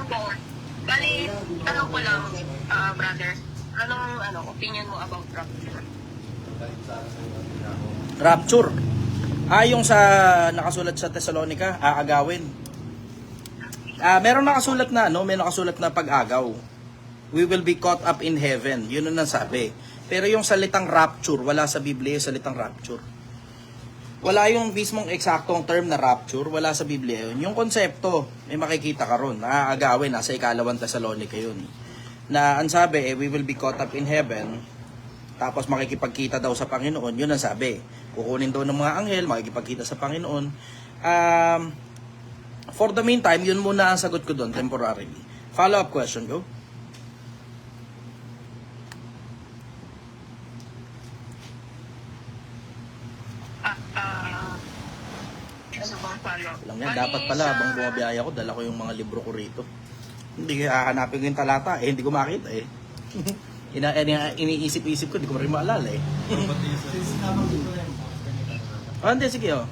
po. Bali, tanong ko lang, brother. Anong opinion mo about rapture? Rapture. Yung sa nakasulat sa Thessalonica, aagawin. Meron nakasulat na, may nakasulat na pag-agaw. We will be caught up in heaven. Yun ang sabi. Pero yung salitang rapture, wala sa Biblia yung salitang rapture. Wala yung mismong eksaktong term na rapture, wala sa Biblia yun. Yung konsepto, may makikita ka ron. Aagawin, nasa 2 Thessalonica yun. Na ang sabi, we will be caught up in heaven. Tapos makikipagkita daw sa Panginoon, yun ang sabi. Kukunin daw ng mga anghel, makikipagkita sa Panginoon. For the meantime, yun muna ang sagot ko doon, temporarily. Follow-up question, go. Ano bang follow? Lang yan, dapat pala, habang bumabiyaya ko, dala ko yung mga libro ko rito. Hindi hahanapin ko yung talata, hindi ko makita eh. Iniisip-isip ko, hindi ko rin maalala eh. Hindi, sige oh.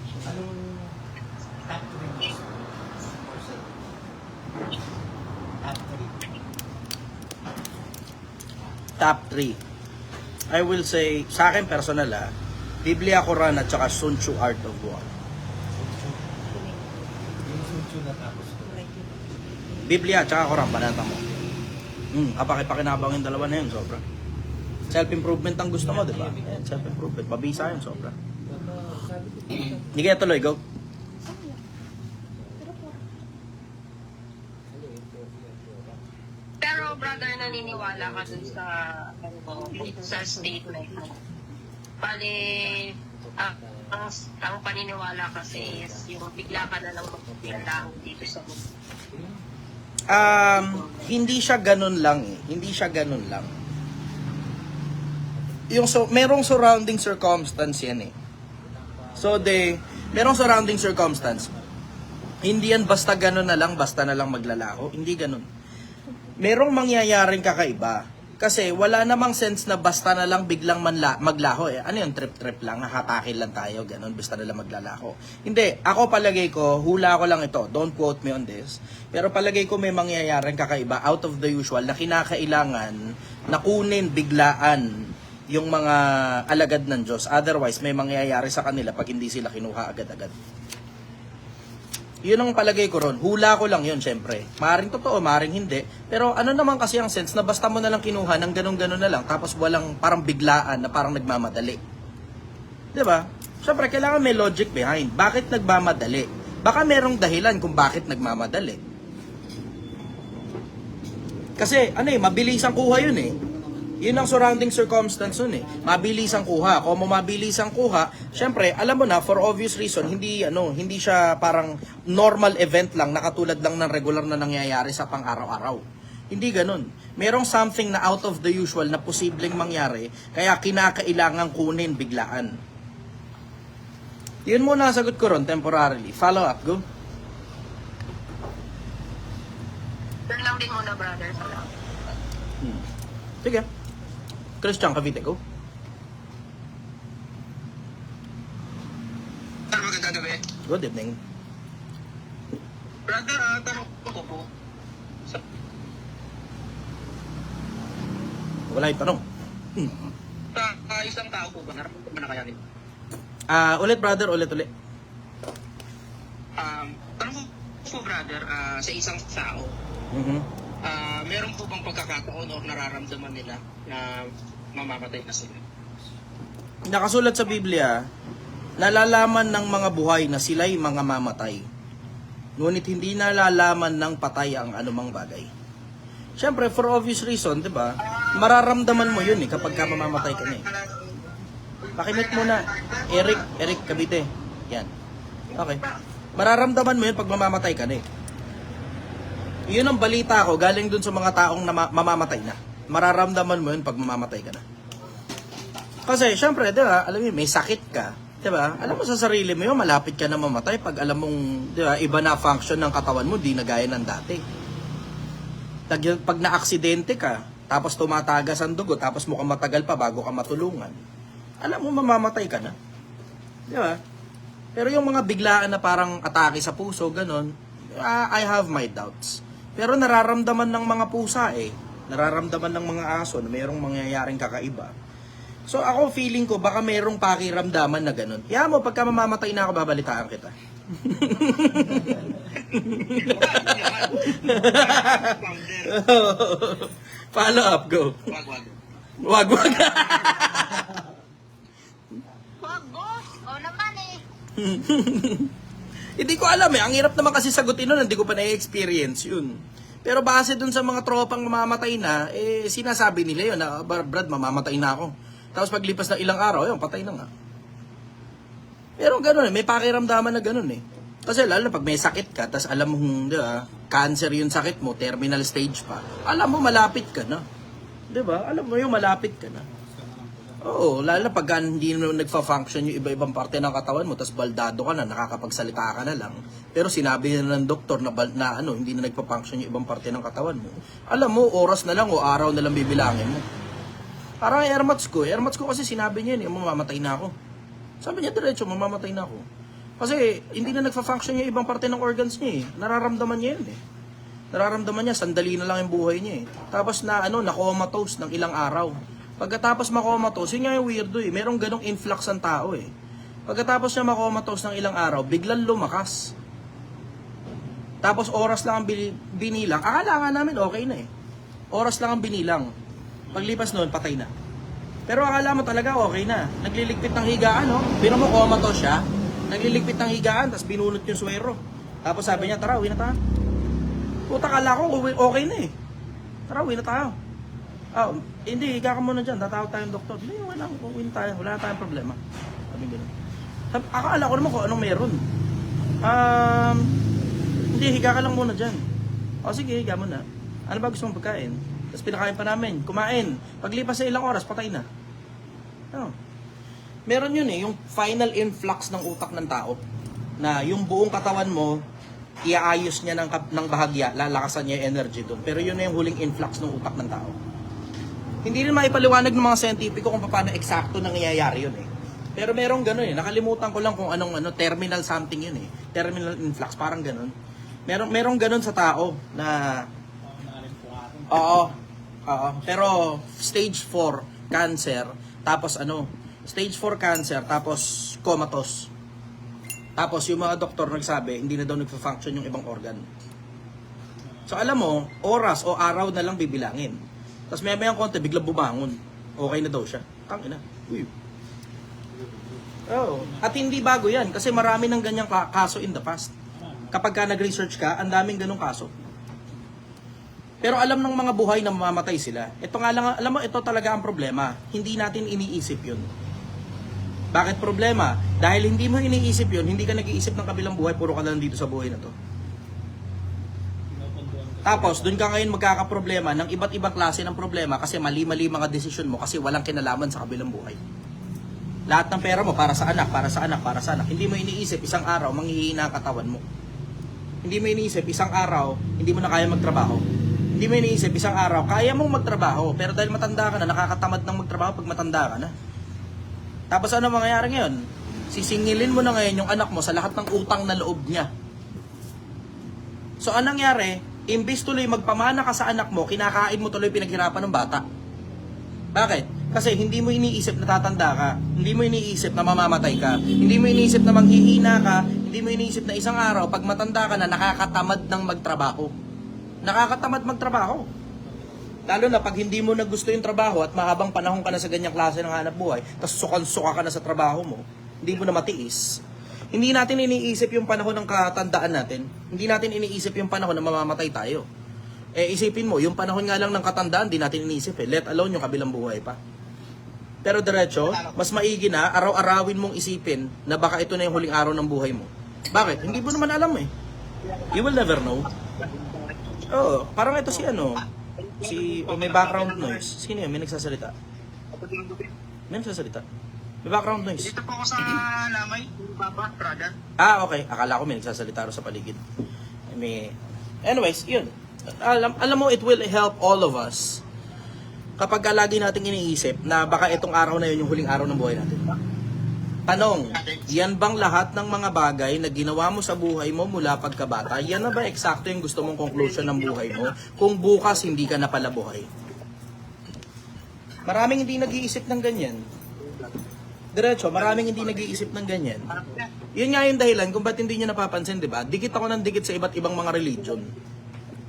Top 3. I will say, sa akin personal Biblia, Quran at saka Sun Tzu Art of War. Biblia at saka Quran, banata mo. Kapaki-pakinabang yung dalawa na yun, sobra. Self-improvement ang gusto mo, di ba? Self-improvement, mabisa yun, sobra. Hindi kaya tuloy, go. Pero brother, naniniwala ka dun sa statement mo. Bali, ang paniniwala kasi is yung bigla ka na lang magpapintahan dito sa mundo. Hindi siya ganun lang eh. Hindi siya ganun lang. Merong surrounding circumstance yan eh. Merong surrounding circumstance. Hindi yan basta ganun na lang, basta na lang maglalaho. Hindi ganun. Merong mangyayaring kakaiba. Kasi wala namang sense na basta na lang biglang maglaho eh. Ano yun, trip-trip lang, hatakin lang tayo, ganun, basta na lang maglalaho. Hindi, ako palagay ko, hula ko lang ito, don't quote me on this, pero palagay ko may mangyayaring kakaiba out of the usual na kinakailangan na kunin biglaan yung mga alagad ng Diyos. Otherwise, may mangyayari sa kanila pag hindi sila kinuha agad-agad. Yun ang palagay ko ron. Hula ko lang yun, syempre. Maring totoo, maring hindi. Pero ano naman kasi ang sense na basta mo na lang kinuha ng ganun-ganun na lang, tapos walang parang biglaan na parang nagmamadali. Diba? Syempre, kailangan may logic behind. Bakit nagmamadali? Baka merong dahilan kung bakit nagmamadali. Kasi, mabilis ang kuha yun eh. Yun ang surrounding circumstance nun eh. Mabilis ang kuha. Kung mabilis ang kuha, syempre, alam mo na, for obvious reason, hindi siya parang normal event lang, nakatulad lang ng regular na nangyayari sa pang-araw-araw. Hindi ganun. Merong something na out of the usual na posibleng mangyari, kaya kinakailangan kunin biglaan. Yun muna ang sagot ko ron, temporarily. Follow up, go. Yun lang din muna, brother. Sige. Christian Cavite, go. Magandang gabi. Good evening. Brother, tanong ko po. Wala yung tanong. Isang tao po ba, nararamdaman na kaya nito? Ulit brother, ulit. Tanong ko po, brother, sa isang tao, meron po bang pagkakataon o nararamdaman nila na mamamatay na sila? Nakasulat sa Biblia, nalalaman ng mga buhay na sila'y mga mamatay. Ngunit hindi nalalaman ng patay ang anumang bagay. Siyempre, for obvious reason, di ba? Mararamdaman mo yun kapag ka mamamatay ka na eh. Pakimit muna. Eric Cavite. Yan. Okay. Mararamdaman mo yun pag mamamatay ka na eh. Yun ang balita ko, galing dun sa mga taong mamamatay na. Mararamdaman mo yun pag mamamatay ka na. Kasi, syempre, di ba, alam mo, may sakit ka. Di ba? Alam mo sa sarili mo yun, malapit ka na mamatay pag alam mong, di ba, iba na function ng katawan mo, di na gaya ng dati. Pag na-aksidente ka, tapos tumatagas ang dugo, tapos mukhang matagal pa bago ka matulungan, alam mo, mamamatay ka na. Di ba? Pero yung mga biglaan na parang atake sa puso, ganon, I have my doubts. Pero nararamdaman ng mga pusa eh. Nararamdaman ng mga aso na mayroong mangyayaring kakaiba. So ako feeling ko baka mayroong pakiramdaman na ganun. Kaya mo, pagka mamamatay na ako, babalitaan kita. Founder. Follow up, go. Wag, wag. Wag, wag. Wag, boss. O naman eh. Hindi ko alam eh. Ang hirap naman kasi sagutin nun. Hindi ko pa na-experience yun. Pero base dun sa mga tropang mamamatay na, eh, sinasabi nila yun na, Brad, mamamatay na ako. Tapos paglipas ng ilang araw, yun, patay na nga. Pero ganun eh, may pakiramdaman na ganun eh. Kasi lalo na pag may sakit ka, tapos alam mo, cancer yung sakit mo, terminal stage pa, alam mo malapit ka na. 'Di ba? Alam mo yung malapit ka na. Oo, lalo na pag hindi mo nagfa-function yung iba-ibang parte ng katawan mo, tapos baldado ka na, nakakapagsalita ka na lang. Pero sinabi na ng doktor na, hindi na nagfa-function yung ibang parte ng katawan mo. Alam mo, oras na lang o araw na lang bibilangin mo. Parang airmats ko kasi sinabi niya yun, mamamatay na ako. Sabi niya diretso, mamamatay na ako. Kasi hindi na nagfa-function yung ibang parte ng organs niya eh. Nararamdaman niya yun eh. Nararamdaman niya, sandali na lang yung buhay niya eh. Tapos na-comatose ng ilang araw. Pagkatapos makomatose, yun nga yung weirdo eh. Merong ganong influx ang tao eh. Pagkatapos niya makomatose ng ilang araw, biglang lumakas. Tapos oras lang ang binilang. Akala nga namin okay na eh. Oras lang ang binilang. Paglipas noon, patay na. Pero akala mo talaga okay na. Nagliligpit ng higaan, no? Bino mo, comatose siya. Nagliligpit ng higaan, tapos binunot yung swero. Tapos sabi niya, tara, uwi na tayo. Puta, akala ko okay na eh. Tara, uwi na tayo. Hindi, higa ka muna dyan. Tatawag tayong doktor. Hindi, uwi na tayo. Wala na tayong problema. Sabi gano'n. Akala ko naman kung anong meron. Hindi, higa ka lang muna dyan. Sige, higa muna. Ano ba gusto mong pagkain? Tapos pinakain pa namin. Kumain. Paglipas sa ilang oras, patay na. Meron yun eh, yung final influx ng utak ng tao. Na yung buong katawan mo, iaayos niya ng bahagya, lalakasan niya yung energy doon. Pero yun na yung huling influx ng utak ng tao. Hindi rin maipaliwanag ng mga scientifico kung paano eksakto nangyayari yun eh. Pero merong gano'n eh. Nakalimutan ko lang kung anong terminal something yun eh. Terminal influx, parang gano'n. Merong gano'n sa tao na... Oo. Pero stage 4 cancer, tapos stage 4 cancer, tapos comatose. Tapos yung mga doktor nagsabi, hindi na daw nagfa-function yung ibang organ. So alam mo, oras o araw na lang bibilangin. Tapos maya-mayang konti, biglang bumangon. Okay na daw siya. Tangina. Uy. At hindi bago yan, kasi marami ng ganyang kaso in the past. Kapag ka nag-research ka, ang daming ganong kaso. Pero alam ng mga buhay na mamamatay sila. Ito nga lang, alam mo, ito talaga ang problema. Hindi natin iniisip yun. Bakit problema? Dahil hindi mo iniisip yun, hindi ka nag-iisip ng kabilang buhay, puro ka lang dito sa buhay na to. Tapos, dun ka ngayon magkakaproblema ng iba't ibang klase ng problema kasi mali-mali mga desisyon mo kasi walang kinalaman sa kabilang buhay. Lahat ng pera mo para sa anak, para sa anak, para sa anak. Hindi mo iniisip, isang araw, manghihina ang katawan mo. Hindi mo iniisip, isang araw, hindi mo na kaya magtrabaho. Hindi mo iniisip, isang araw, kaya mong magtrabaho, pero dahil matanda ka na, nakakatamad ng magtrabaho pag matanda ka na. Tapos ano mangyayari ngayon? Sisingilin mo na ngayon yung anak mo sa lahat ng utang na loob niya. So anong nangyari? Imbis tuloy magpamana ka sa anak mo, kinakain mo tuloy pinaghirapan ng bata. Bakit? Kasi hindi mo iniisip na tatanda ka, hindi mo iniisip na mamamatay ka, hindi mo iniisip na manghihina ka, hindi mo iniisip na isang araw, pag matanda ka na, nakakatamad ng magtrabaho. Nakakatamad magtrabaho. Lalo na pag hindi mo na gusto yung trabaho at mahabang panahon ka na sa ganyang klase ng hanap buhay, tapos sukan-suka ka na sa trabaho mo, hindi mo na matiis. Hindi natin iniisip yung panahon ng katandaan natin. Hindi natin iniisip yung panahon na mamamatay tayo. Isipin mo, yung panahon nga lang ng katandaan, di natin iniisip Let alone yung kabilang buhay pa. Pero diretso, mas maigi na, araw-arawin mong isipin na baka ito na yung huling araw ng buhay mo. Bakit? Hindi mo naman alam eh. You will never know. Parang ito may background noise. Sino yun? May nagsasalita. May nagsasalita. May background noise. Dito po ako sa Lamay, Papa, brother. Okay. Akala ko may nagsasalita ro sa paligid. Anyways, yun. Alam mo, it will help all of us kapag lagi nating iniisip na baka itong araw na yun yung huling araw ng buhay natin. Tanong, yan bang lahat ng mga bagay na ginawa mo sa buhay mo mula pagkabata, yan na ba eksakto yung gusto mong conclusion ng buhay mo kung bukas hindi ka na pala buhay? Maraming hindi nag-iisip ng ganyan. Diretso, maraming hindi nag-iisip ng ganyan. Yun nga yung dahilan kung ba't hindi nyo napapansin, di ba? Dikit ako ng dikit sa iba't ibang mga religion.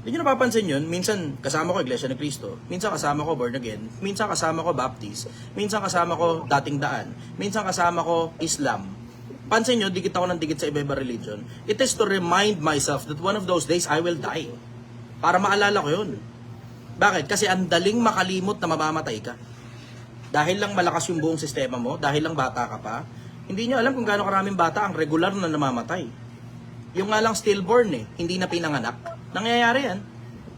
Hindi nyo napapansin yun, minsan kasama ko Iglesia ni Cristo, minsan kasama ko born again, minsan kasama ko Baptist, minsan kasama ko dating daan, minsan kasama ko Islam. Pansin nyo, dikit ako ng dikit sa iba-iba religion. It is to remind myself that one of those days I will die. Para maalala ko yun. Bakit? Kasi ang daling makalimot na mamamatay ka. Dahil lang malakas yung buong sistema mo, dahil lang bata ka pa, hindi nyo alam kung gaano karaming bata ang regular na namamatay. Yung nga lang stillborn hindi na pinanganak. Nangyayari yan.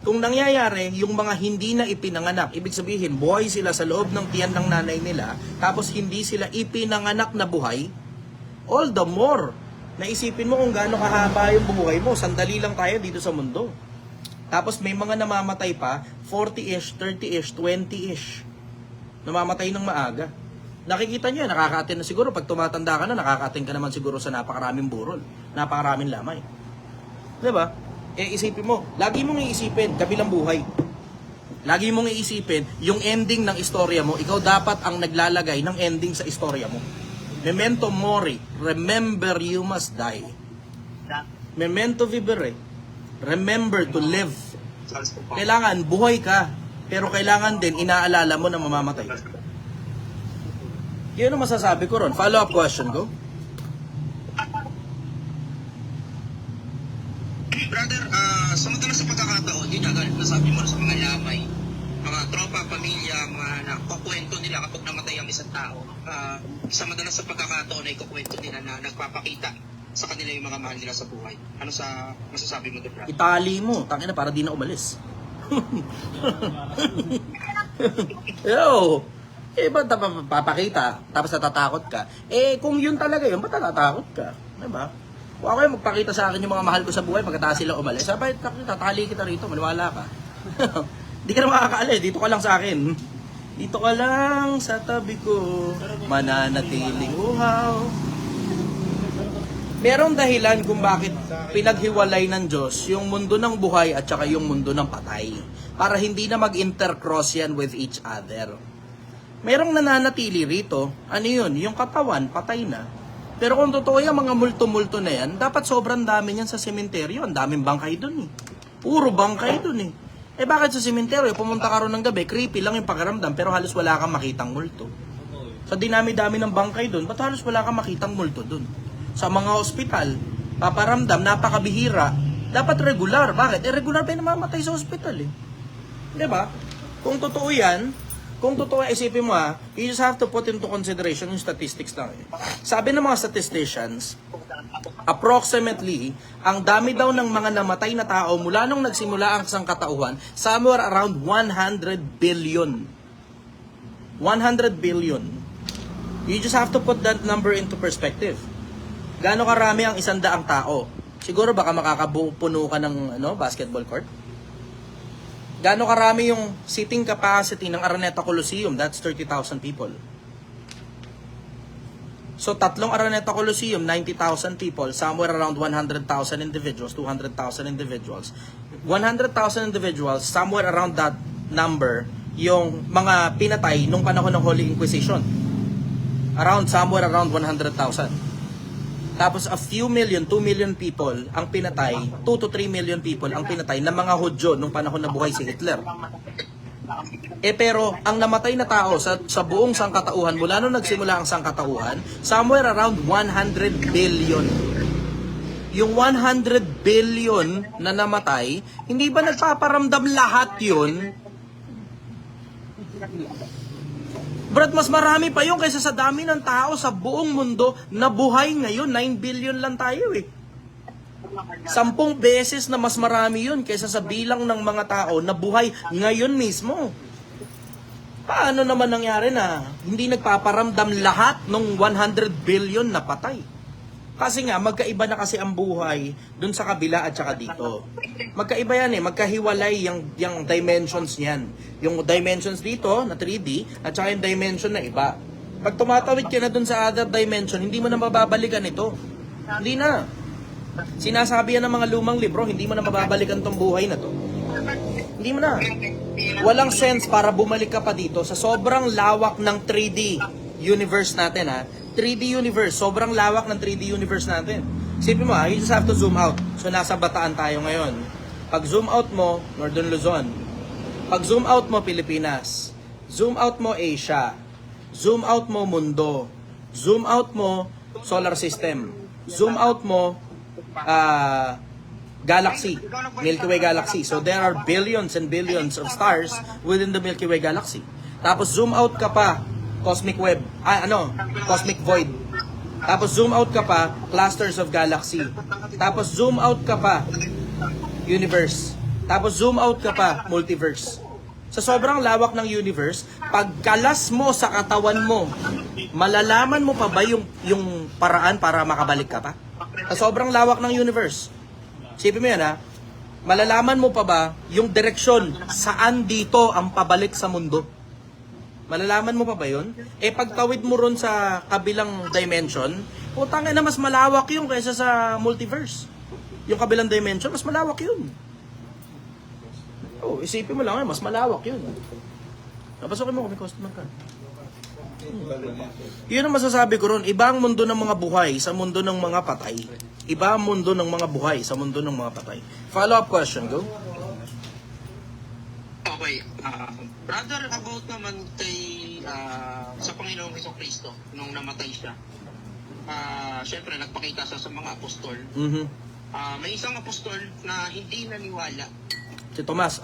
Kung nangyayari, yung mga hindi na ipinanganak, ibig sabihin, buhay sila sa loob ng tiyan ng nanay nila, tapos hindi sila ipinanganak na buhay, all the more, naisipin mo kung gaano kahaba yung buhay mo, sandali lang tayo dito sa mundo. Tapos may mga namamatay pa, 40-ish, 30-ish, 20-ish. Namamatay ng maaga. Nakikita nyo, nakakaatin na siguro, pag tumatanda ka na, nakakaatin ka naman siguro sa napakaraming burol, napakaraming lamay. Diba? Isipin mo, lagi mong iisipin, kabilang buhay. Lagi mong iisipin, yung ending ng istorya mo, ikaw dapat ang naglalagay ng ending sa istorya mo. Memento mori, remember you must die. Memento vivere, remember to live. Kailangan, buhay ka, pero kailangan din, inaalala mo na mamamatay. Yun ang masasabi ko ron. Follow-up question ko. Brother, sa madalas sa pagkakataon, yun nga, nasabi mo na sa mga lamay, mga tropa, pamilya, mga nakukwento nila kapag namatay ang isang tao, sa madalas sa pagkakataon ay kukwento nila na nagpapakita sa kanila yung mga mahal nila sa buhay. Ano sa masasabi mo doon, brother? Itali mo, tangina para di na umalis. Yo, ba't papakita, tapos natatakot ka? Kung yun talaga yun, ba't natatakot ka? Diba? Kung ako yung magpakita sa akin yung mga mahal ko sa buhay, pagkatapos sila umalis, sabay, tatali kita rito, maniwala ka. Di ka na makakaalis, dito ka lang sa akin. Dito ka lang sa tabi ko, mananatiling uhaw. Merong dahilan kung bakit pinaghiwalay ng Diyos yung mundo ng buhay at saka yung mundo ng patay. Para hindi na mag-intercross yan with each other. Merong nananatili rito, ano yun? Yung katawan, patay na. Pero kung totoo yung mga multo-multo na yan, dapat sobrang dami yan sa sementeryo. Ang daming bangkay dun Puro bangkay dun bakit sa sementeryo, pumunta ka ron ng gabi, creepy lang yung pakiramdam, pero halos wala kang makitang multo. Sa dinami-dami ng bangkay dun, ba't halos wala kang makitang multo dun? Sa mga ospital, paparamdam, napakabihira, dapat regular. Bakit? Regular pa yung namamatay sa ospital Diba? Kung totoo yan, kung totoo, isipin mo you just have to put into consideration yung statistics lang Sabi ng mga statisticians, approximately, ang dami daw ng mga namatay na tao mula nung nagsimula ang sangkatauhan, somewhere around 100 billion. 100 billion. You just have to put that number into perspective. Gaano karami ang 100 tao? Siguro baka makakapuno ka ng basketball court. Gaano karami yung seating capacity ng Araneta Coliseum? That's 30,000 people. So, 3 Araneta Coliseum, 90,000 people, somewhere around 100,000 individuals, 200,000 individuals. 100,000 individuals, somewhere around that number, yung mga pinatay nung panahon ng Holy Inquisition. Somewhere around 100,000. Tapos a few million, 2 million people ang pinatay, 2 to 3 million people ang pinatay ng mga Hudyo nung panahon na buhay si Hitler. Pero ang namatay na tao sa buong sangkatauhan, mula nung nagsimula ang sangkatauhan, somewhere around 100 billion. Yung 100 billion na namatay, hindi ba nagpaparamdam lahat yun? Brad, mas marami pa yun kaysa sa dami ng tao sa buong mundo na buhay ngayon. 9 billion lang tayo 10 beses na mas marami yun kaysa sa bilang ng mga tao na buhay ngayon mismo. Paano naman nangyari na hindi nagpaparamdam lahat ng 100 billion na patay? Kasi nga, magkaiba na kasi ang buhay dun sa kabila at saka dito. Magkaiba yan magkahiwalay yung dimensions niyan. Yung dimensions dito na 3D at saka yung dimension na iba. Pag tumatawid ka na dun sa other dimension, hindi mo na mababalikan ito. Hindi na. Sinasabi yan ng mga lumang libro, hindi mo na mababalikan tong buhay na to. Hindi mo na. Walang sense para bumalik ka pa dito sa sobrang lawak ng 3D universe natin, ha. 3D universe, sobrang lawak ng 3D universe natin. Isipin mo, ha, you just have to zoom out. So nasa Bataan tayo ngayon. Pag zoom out mo, Northern Luzon. Pag zoom out mo, Pilipinas. Zoom out mo, Asia. Zoom out mo, mundo. Zoom out mo, solar system. Zoom out mo, galaxy, Milky Way galaxy. So there are billions and billions of stars within the Milky Way galaxy. Tapos zoom out ka pa, cosmic web, cosmic void. Tapos zoom out ka pa, clusters of galaxy. Tapos zoom out ka pa, universe. Tapos zoom out ka pa, multiverse. Sa sobrang lawak ng universe, pagkalas mo sa katawan mo, malalaman mo pa ba yung paraan para makabalik ka pa? Sa sobrang lawak ng universe. Isipin mo yan, ha? Malalaman mo pa ba yung direksyon saan dito ang pabalik sa mundo? Malalaman mo pa ba yun? Eh, pagtawid mo ron sa kabilang dimension, putang ina, mas malawak yun kaysa sa multiverse. Yung kabilang dimension, mas malawak yun. Oh, isipin mo lang, mas malawak yun. Napasukin mo kung may customer ka. Yun ang masasabi ko ron. Iba ang mundo ng mga buhay sa mundo ng mga patay. Iba ang mundo ng mga buhay sa mundo ng mga patay. Follow-up question, go. Okay, brother, about naman kay sa Panginoong Jesucristo nung namatay siya. Syempre nagpakita siya sa mga apostol. May isang apostol na hindi naniwala. Si Tomas,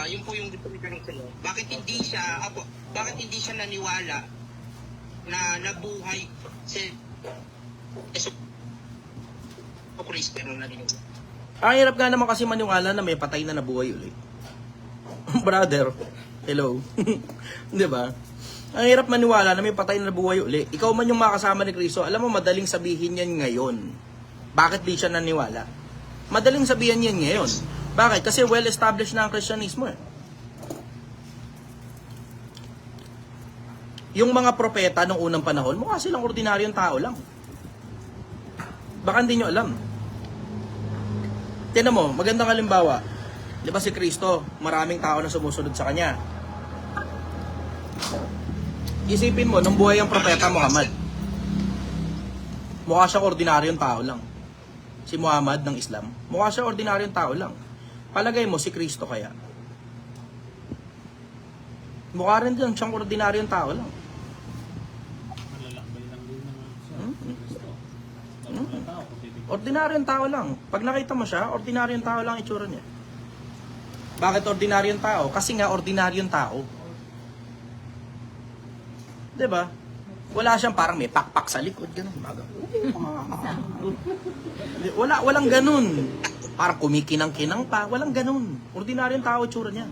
Yun po yung gusto ko tanong sa'yo. Bakit hindi siya naniwala na nabuhay si Jesucristo nung naniwala? ang hirap nga naman kasi maniwala na may patay na nabuhay ulit. Brother, hello. Di ba? Ang hirap maniwala na may patay na nabuhay ulit. Ikaw man yung makasama ni Kristo, alam mo madaling sabihin yan ngayon. Bakit di siya naniwala? Madaling sabihin yan ngayon. Bakit? Kasi well-established na ang Kristyanismo eh. Yung mga propeta nung unang panahon, mukha silang ordinaryong tao lang. Baka hindi nyo alam. Tignan mo, magandang halimbawa. Di ba si Kristo, maraming tao na sumusunod sa Kanya. Isipin mo, nung buhay ang propeta Muhammad, mukha siyang ordinaryong tao lang. Si Muhammad ng Islam, mukha siyang ordinaryong tao lang. Palagay mo, si Kristo kaya? Mukha rin din siyang ordinaryong tao lang. Ordinaryong tao lang. Pag nakita mo siya, ordinaryong tao lang itsura niya. Bakit ordinaryong tao? Kasi nga ordinaryong tao. 'Di ba? Wala siyang parang may pakpak sa likod, ganun. Walang ganun. Parang kumikinang-kinang pa, walang ganun. Ordinaryong tao itsura niya.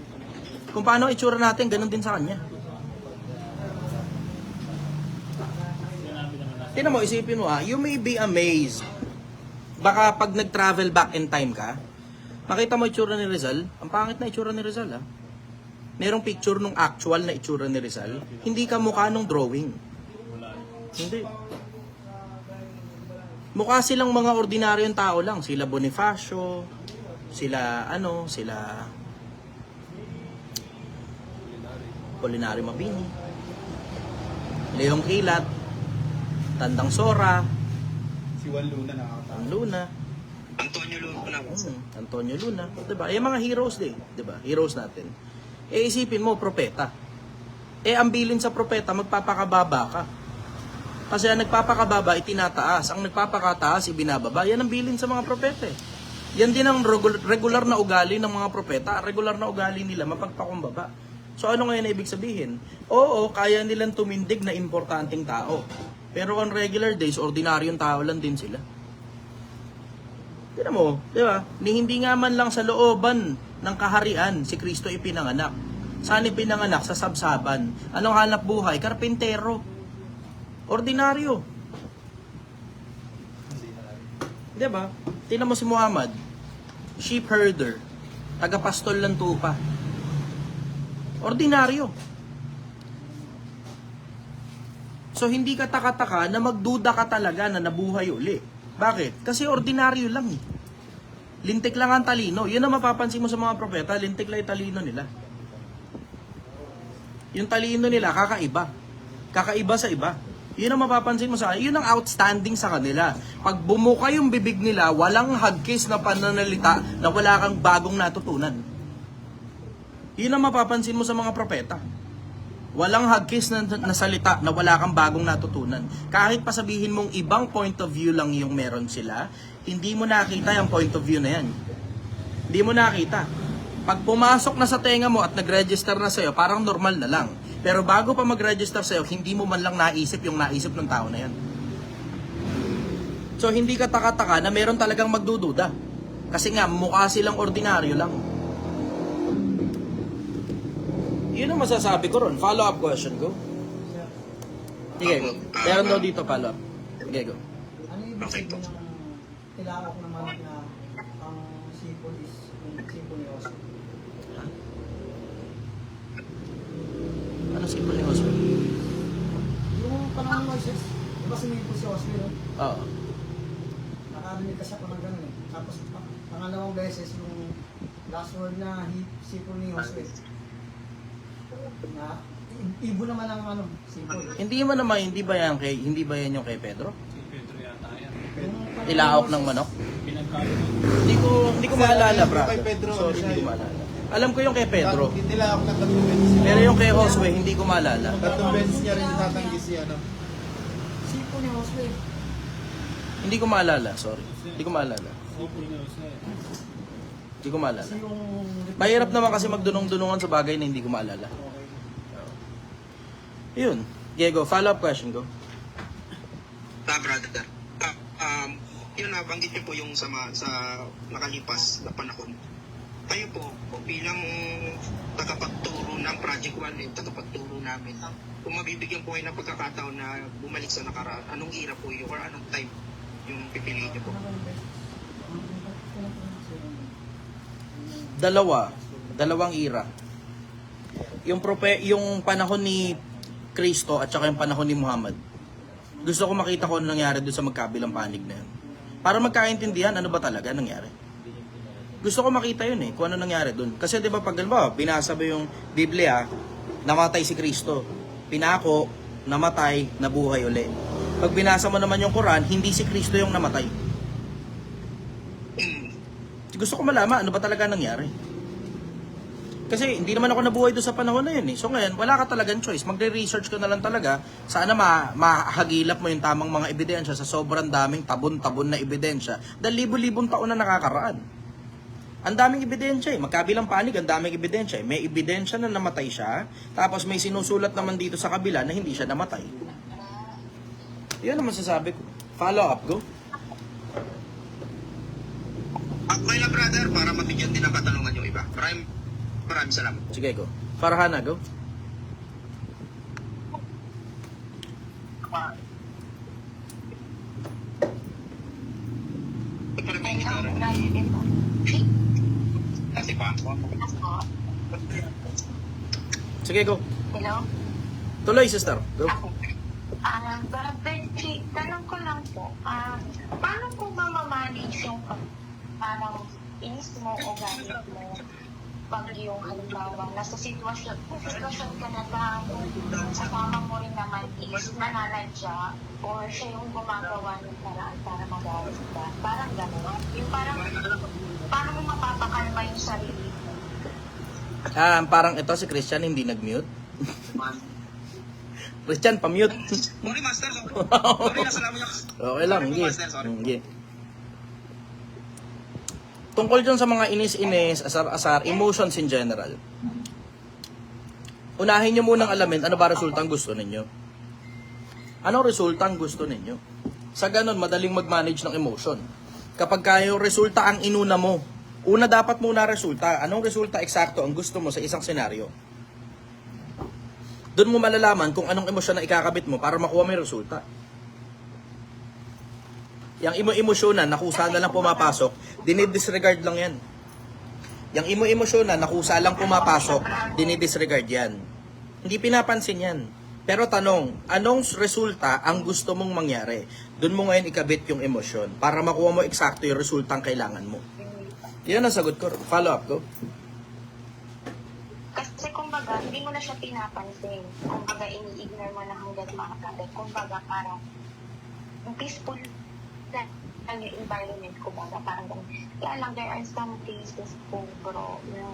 Kung paano itsura natin, ganun din sa kanya. Tingnan mo, isipin mo you may be amazed. Baka pag nag-travel back in time ka, makita mo itsura ni Rizal, ang pangit na itsura ni Rizal Merong picture nung actual na itsura ni Rizal, hindi ka mukha nung drawing. Hindi. Mukha silang mga ordinaryong tao lang. Sila Bonifacio, sila Apolinario Mabini, Leong Kilat, Tandang Sora, Si Juan Luna nakakatawa. Luna, Antonio Luna. Antonio Luna, 'di ba? Yung mga heroes din, 'di ba? Heroes natin. Eh isipin mo, propeta. Eh ang bilin sa propeta, magpapakababa ka. Kasi ang nagpapakababa itinataas, ang nagpapakataas ibinababa. Yan ang bilin sa mga propeta. Yan din ang regular na ugali ng mga propeta. Regular na ugali nila mapagpakumbaba. So ano ngayon na ibig sabihin? Oo, kaya nilang tumindig na importanteng tao. Pero on regular days, ordinaryong tao lang din sila. Tignan mo, di ba? Hindi nga man lang sa looban ng kaharian si Kristo ipinanganak. Saan ipinanganak? Sa sabsaban. Anong hanap buhay? Karpintero. Ordinaryo. Di ba? Tignan mo si Muhammad. Sheep herder. Tagapastol ng tupa. Ordinaryo. So hindi ka taka-taka na magduda ka talaga na nabuhay uli. Bakit? Kasi ordinaryo lang eh. Lintik lang ang talino. Yun ang mapapansin mo sa mga propeta, lintik lang yung talino nila. Yung talino nila, kakaiba. Kakaiba sa iba. Yun ang mapapansin mo sa kanila. Yun ang outstanding sa kanila. Pag bumuka yung bibig nila, walang hagkis na pananalita na wala kang bagong natutunan. Yun ang mapapansin mo sa mga propeta. Walang hagkis na salita na wala kang bagong natutunan. Kahit pa sabihin mong ibang point of view lang yung meron sila, hindi mo nakita yung point of view na yan. Hindi mo nakita. Pag pumasok na sa tenga mo at nag-register na sa'yo, parang normal na lang. Pero bago pa mag-register sa'yo, hindi mo man lang naisip yung naisip ng tao na yan. So hindi ka taka-taka na meron talagang magdududa. Kasi nga, mukha silang ordinaryo lang. Yun ang masasabi ko ron. Follow-up question ko. Sige, go. Meron daw dito follow-up. Sige, go. Ano yung ibig sabihin ng tilawak ng manok na ang sipon is yung sipon ni Oscar? Ano simple ni Oscar? Yung panahon ng Moises, di ba sinipon si Oscar yun? Oo. Nakarinig ka siya pa ng ganun eh. Tapos pangalawang beses yung last word na sipon ni Oscar. Na ibo naman ang ano, sipon. Hindi mo naman, hindi ba yan yung kay Pedro? Si Pedro yata yan. Yung Ilaok ng manok? Pinagkalo. Hindi ko maalala, bro. Kay Pedro, Sorry, siya hindi ko yun. maalala. Alam ko yung kay Pedro. Nila ako na 3 beses. Pero yung kay Josue, hindi ko maalala. 3 beses niya rin tatanggi si ano. sipon ni Oscar. Hindi ko maalala, sorry. Hindi ko maalala. Hindi ko maalala. Kasi yung... Mahirap naman kasi magdunong-dunungan sa bagay na hindi ko maalala. Yun. Diego, follow-up question ko. Brother. Yun nabanggit niyo po yung sa nakalipas na panahon. Tayo po, bilang tagapagturo ng Project One and tagapagturo namin, kung mabibigyan po kayo ng pagkakataon na bumalik sa nakaraan, anong era po yun or anong time yung pipiliin niyo po? Dalawang era. Yung panahon ni Kristo at saka yung panahon ni Muhammad. Gusto ko makita ko ano nangyari doon sa magkabilang panig na yun. Para magkaintindihan ano ba talaga nangyari. Gusto ko makita yun kung ano nangyari doon. Kasi 'di ba pag binasa mo yung Biblia, namatay si Kristo. Pinako, namatay, nabuhay uli. Pag binasa mo naman yung Quran, hindi si Kristo yung namatay. Gusto ko malaman ano ba talaga nangyari. Kasi hindi naman ako nabuhay doon sa panahon na yun So ngayon, wala ka talagang choice. Magre-research ka na lang talaga. Sana mahagilap mo yung tamang mga ebidensya sa sobrang daming tabon-tabon na ebidensya. Dahil libo-libong taon na nakakaraan. Ang daming ebidensya Magkabilang panig, ang daming ebidensya May ebidensya na namatay siya. Tapos may sinusulat naman dito sa kabila na hindi siya namatay. Yun ang masasabi ko. Follow up, go. Okay lang brother, para mabigyan din ang katanungan yung iba. Maraming salamat. Sige, go. Farhana, go. Kasi pa ako. Sige, go. Hello? Tuloy, sister. Go. Brother, tanong ko lang po, paano po ba mamanage yung parang inis mo o galit mo pag yung halimbawa nasa sitwasyon ka na lang, kasama mo rin naman is nananadya or siya yung gumagawa ng paraan para magalit ka. Parang gano'n. Yung parang, paano mo mapapakalma yung sarili mo? Parang ito si Christian hindi nag-mute. Christian, pa-mute. Sorry master, sorry na salamat niya. Okay lang, hindi. Master, sorry. Hindi. Tungkol dyan sa mga inis-inis, asar-asar, emotions in general. Unahin nyo munang alamin ano ba resultang gusto ninyo. Anong resultang gusto ninyo? Sa ganun, madaling mag-manage ng emotion. Kapag kayo resulta ang inuna mo, una dapat muna resulta. Anong resulta eksakto ang gusto mo sa isang senaryo? Doon mo malalaman kung anong emosyon na ikakabit mo para makuha mo yung resulta. Yang imo-emosyonan na kusa na lang pumapasok, dinidisregard lang yan. Yang imo-emosyonan na kusa lang pumapasok, dinidisregard yan. Hindi pinapansin yan. Pero tanong, anong resulta ang gusto mong mangyari? Doon mo ngayon ikabit yung emosyon para makuha mo eksakto yung resulta ang kailangan mo. Yan ang sagot ko. Follow up ko. Kasi kumbaga, hindi mo na siya pinapansin. Kumbaga, ini-ignore mo na hanggang makakabit. Kumbaga, parang peaceful na ang environment, kumbaga, parang ganun. Kaya lang, there are some cases po, bro, na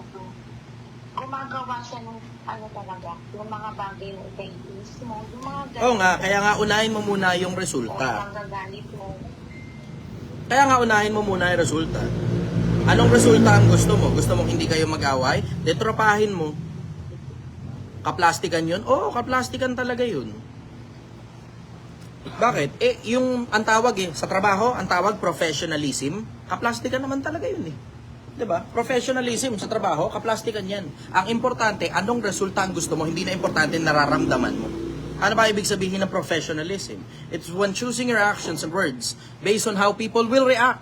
gumagawa siya ng ano talaga, yung mga bagay na ipaiis mo, yung mga ganun. Oo nga, kaya nga unahin mo muna yung O resulta. yung gagalit mo. Kaya nga unahin mo muna yung resulta. Anong resulta ang gusto mo? Gusto mong hindi kayo mag-away? Detropahin mo. Kaplastikan yun? Oo, kaplastikan talaga yun. Bakit? Yung ang tawag sa trabaho, ang tawag professionalism, kaplastikan naman talaga yun 'Diba? Professionalism sa trabaho, kaplastikan yan. Ang importante, anong resulta ang gusto mo, hindi na importante nararamdaman mo. Ano ba ibig sabihin ng professionalism? It's when choosing your actions and words based on how people will react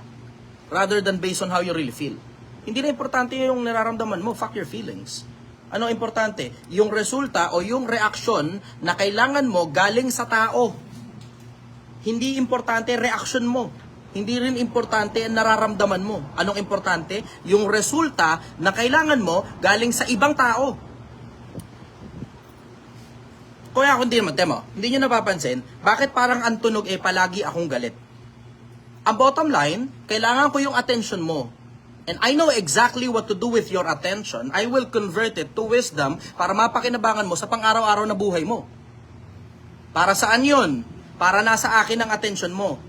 rather than based on how you really feel. Hindi na importante yung nararamdaman mo, fuck your feelings. Ano importante? Yung resulta o yung reaksyon na kailangan mo galing sa tao. Hindi importante reaksyon mo. Hindi rin importante ang nararamdaman mo. Anong importante? Yung resulta na kailangan mo galing sa ibang tao. Kaya kung hindi nyo napapansin, bakit parang ang tunog palagi akong galit? Ang bottom line, kailangan ko yung attention mo. And I know exactly what to do with your attention. I will convert it to wisdom para mapakinabangan mo sa pang-araw-araw na buhay mo. Para saan yun? Para nasa akin ang attention mo.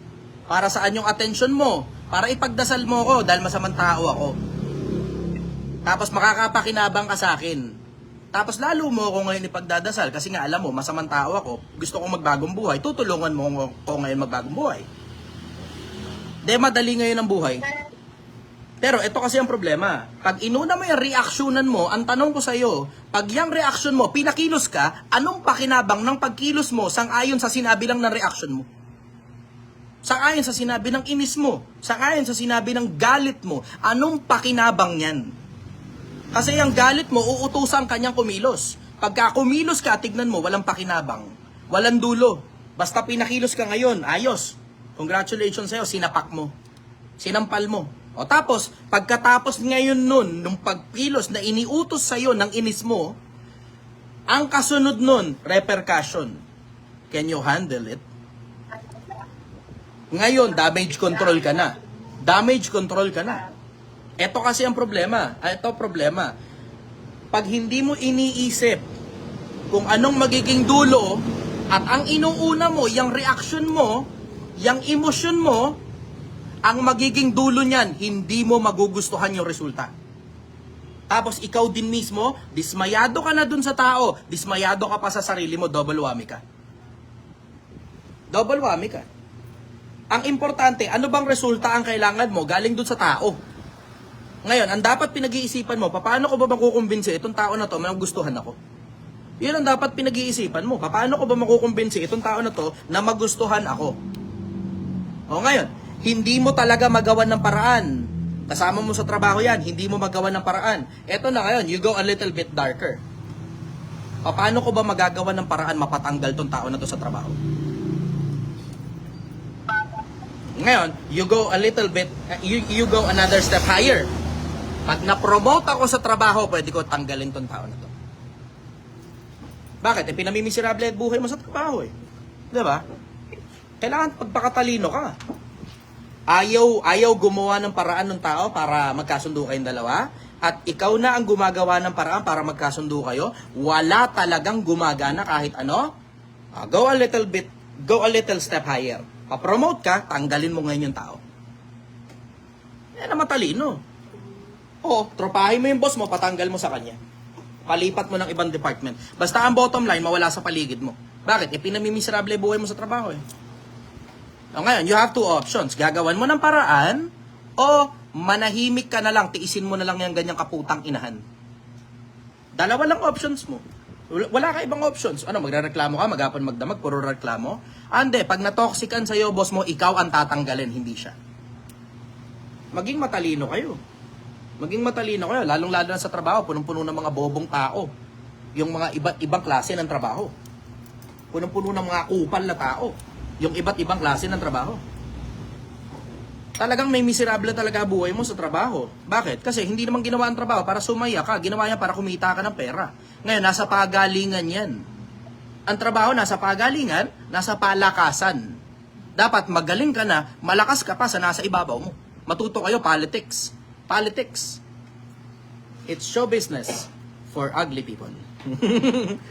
Para saan yung attention mo? Para ipagdasal mo ko dahil masamang tao ako. Tapos makakapakinabang ka sa akin. Tapos lalo mo ako ngayon ipagdadasal kasi nga alam mo, masamang tao ako, gusto kong magbagong buhay, tutulungan mo ko ngayon magbagong buhay. Madali ngayon ang buhay. Pero ito kasi ang problema. Pag inuna mo yung reaksyonan mo, ang tanong ko sa'yo, pag yung reaksyon mo, pinakilos ka, anong pakinabang ng pagkilos mo sang-ayon sa sinabi lang ng reaksyon mo? Sang-ayon sa sinabi ng inis mo, sang-ayon sa sinabi ng galit mo, anong pakinabang yan? Kasi yung galit mo, uutusan kanyang kumilos. Pagka kumilos ka, tignan mo, walang pakinabang, walang dulo. Basta pinakilos ka ngayon, ayos. Congratulations sa'yo, sinapak mo, sinampal mo. O tapos, pagkatapos ngayon nun, nung pagkilos na iniutos sa'yo ng inis mo, ang kasunod nun, repercussion. Can you handle it? Ngayon, damage control ka na. Damage control ka na. Ito kasi ang problema. Ito problema. Pag hindi mo iniisip kung anong magiging dulo at ang inuuna mo, yung reaction mo, yung emosyon mo, ang magiging dulo niyan, hindi mo magugustuhan yung resulta. Tapos ikaw din mismo, dismayado ka na dun sa tao, dismayado ka pa sa sarili mo, double whammy ka. Double whammy ka. Ang importante, ano bang resulta ang kailangan mo galing dun sa tao? Ngayon, ang dapat pinag-iisipan mo, paano ko ba makukumbinsi itong tao na to na magustuhan ako? Yun ang dapat pinag-iisipan mo. Paano ko ba makukumbinsi itong tao na to na magustuhan ako? O ngayon, hindi mo talaga magawan ng paraan. Kasama mo sa trabaho yan, hindi mo magawan ng paraan. Eto na ngayon, you go a little bit darker. Paano ko ba magagawa ng paraan mapatanggal tong tao na to sa trabaho? Ngayon, you go a little bit, you go another step higher. Pag na-promote ako sa trabaho, pwede ko tanggalin tong tao na to. Bakit? Pinamimiserable at buhay mo sa trabaho Diba? Kailangan pagpakatalino ka. Ayaw gumawa ng paraan ng tao para magkasundo kayong dalawa. At ikaw na ang gumagawa ng paraan para magkasundo kayo. Wala talagang gumagana kahit ano. Go a little step higher. Pa-promote ka, tanggalin mo ngayon yung tao. Yan ang matalino. O, tropahin mo yung boss mo, patanggal mo sa kanya. Palipat mo ng ibang department. Basta ang bottom line, mawala sa paligid mo. Bakit? Pinamimiserable buhay mo sa trabaho O ngayon, you have two options. Gagawan mo ng paraan o manahimik ka na lang, tiisin mo na lang yung ganyang kaputang inahan. Dalawa lang options mo. Wala ka ibang options. Ano, magrereklamo ka, maghapon magdamag, puro reklamo? Ande, pag natoxican sa'yo, boss mo, ikaw ang tatanggalin, hindi siya. Maging matalino kayo. Lalong-lalo na sa trabaho, punong-puno ng mga bobong tao. Yung mga ibang klase ng trabaho. Punong-puno ng mga kupal na tao. Yung iba't ibang klase ng trabaho. Talagang may miserable talaga buhay mo sa trabaho. Bakit? Kasi hindi naman ginawa ang trabaho para sumaya ka. Ginawa niya para kumita ka ng pera. Ngayon, nasa pagalingan yan. Ang trabaho nasa pagalingan, nasa palakasan. Dapat magaling ka na, malakas ka pa sa nasa ibabaw mo. Matuto kayo, politics. Politics. It's show business for ugly people.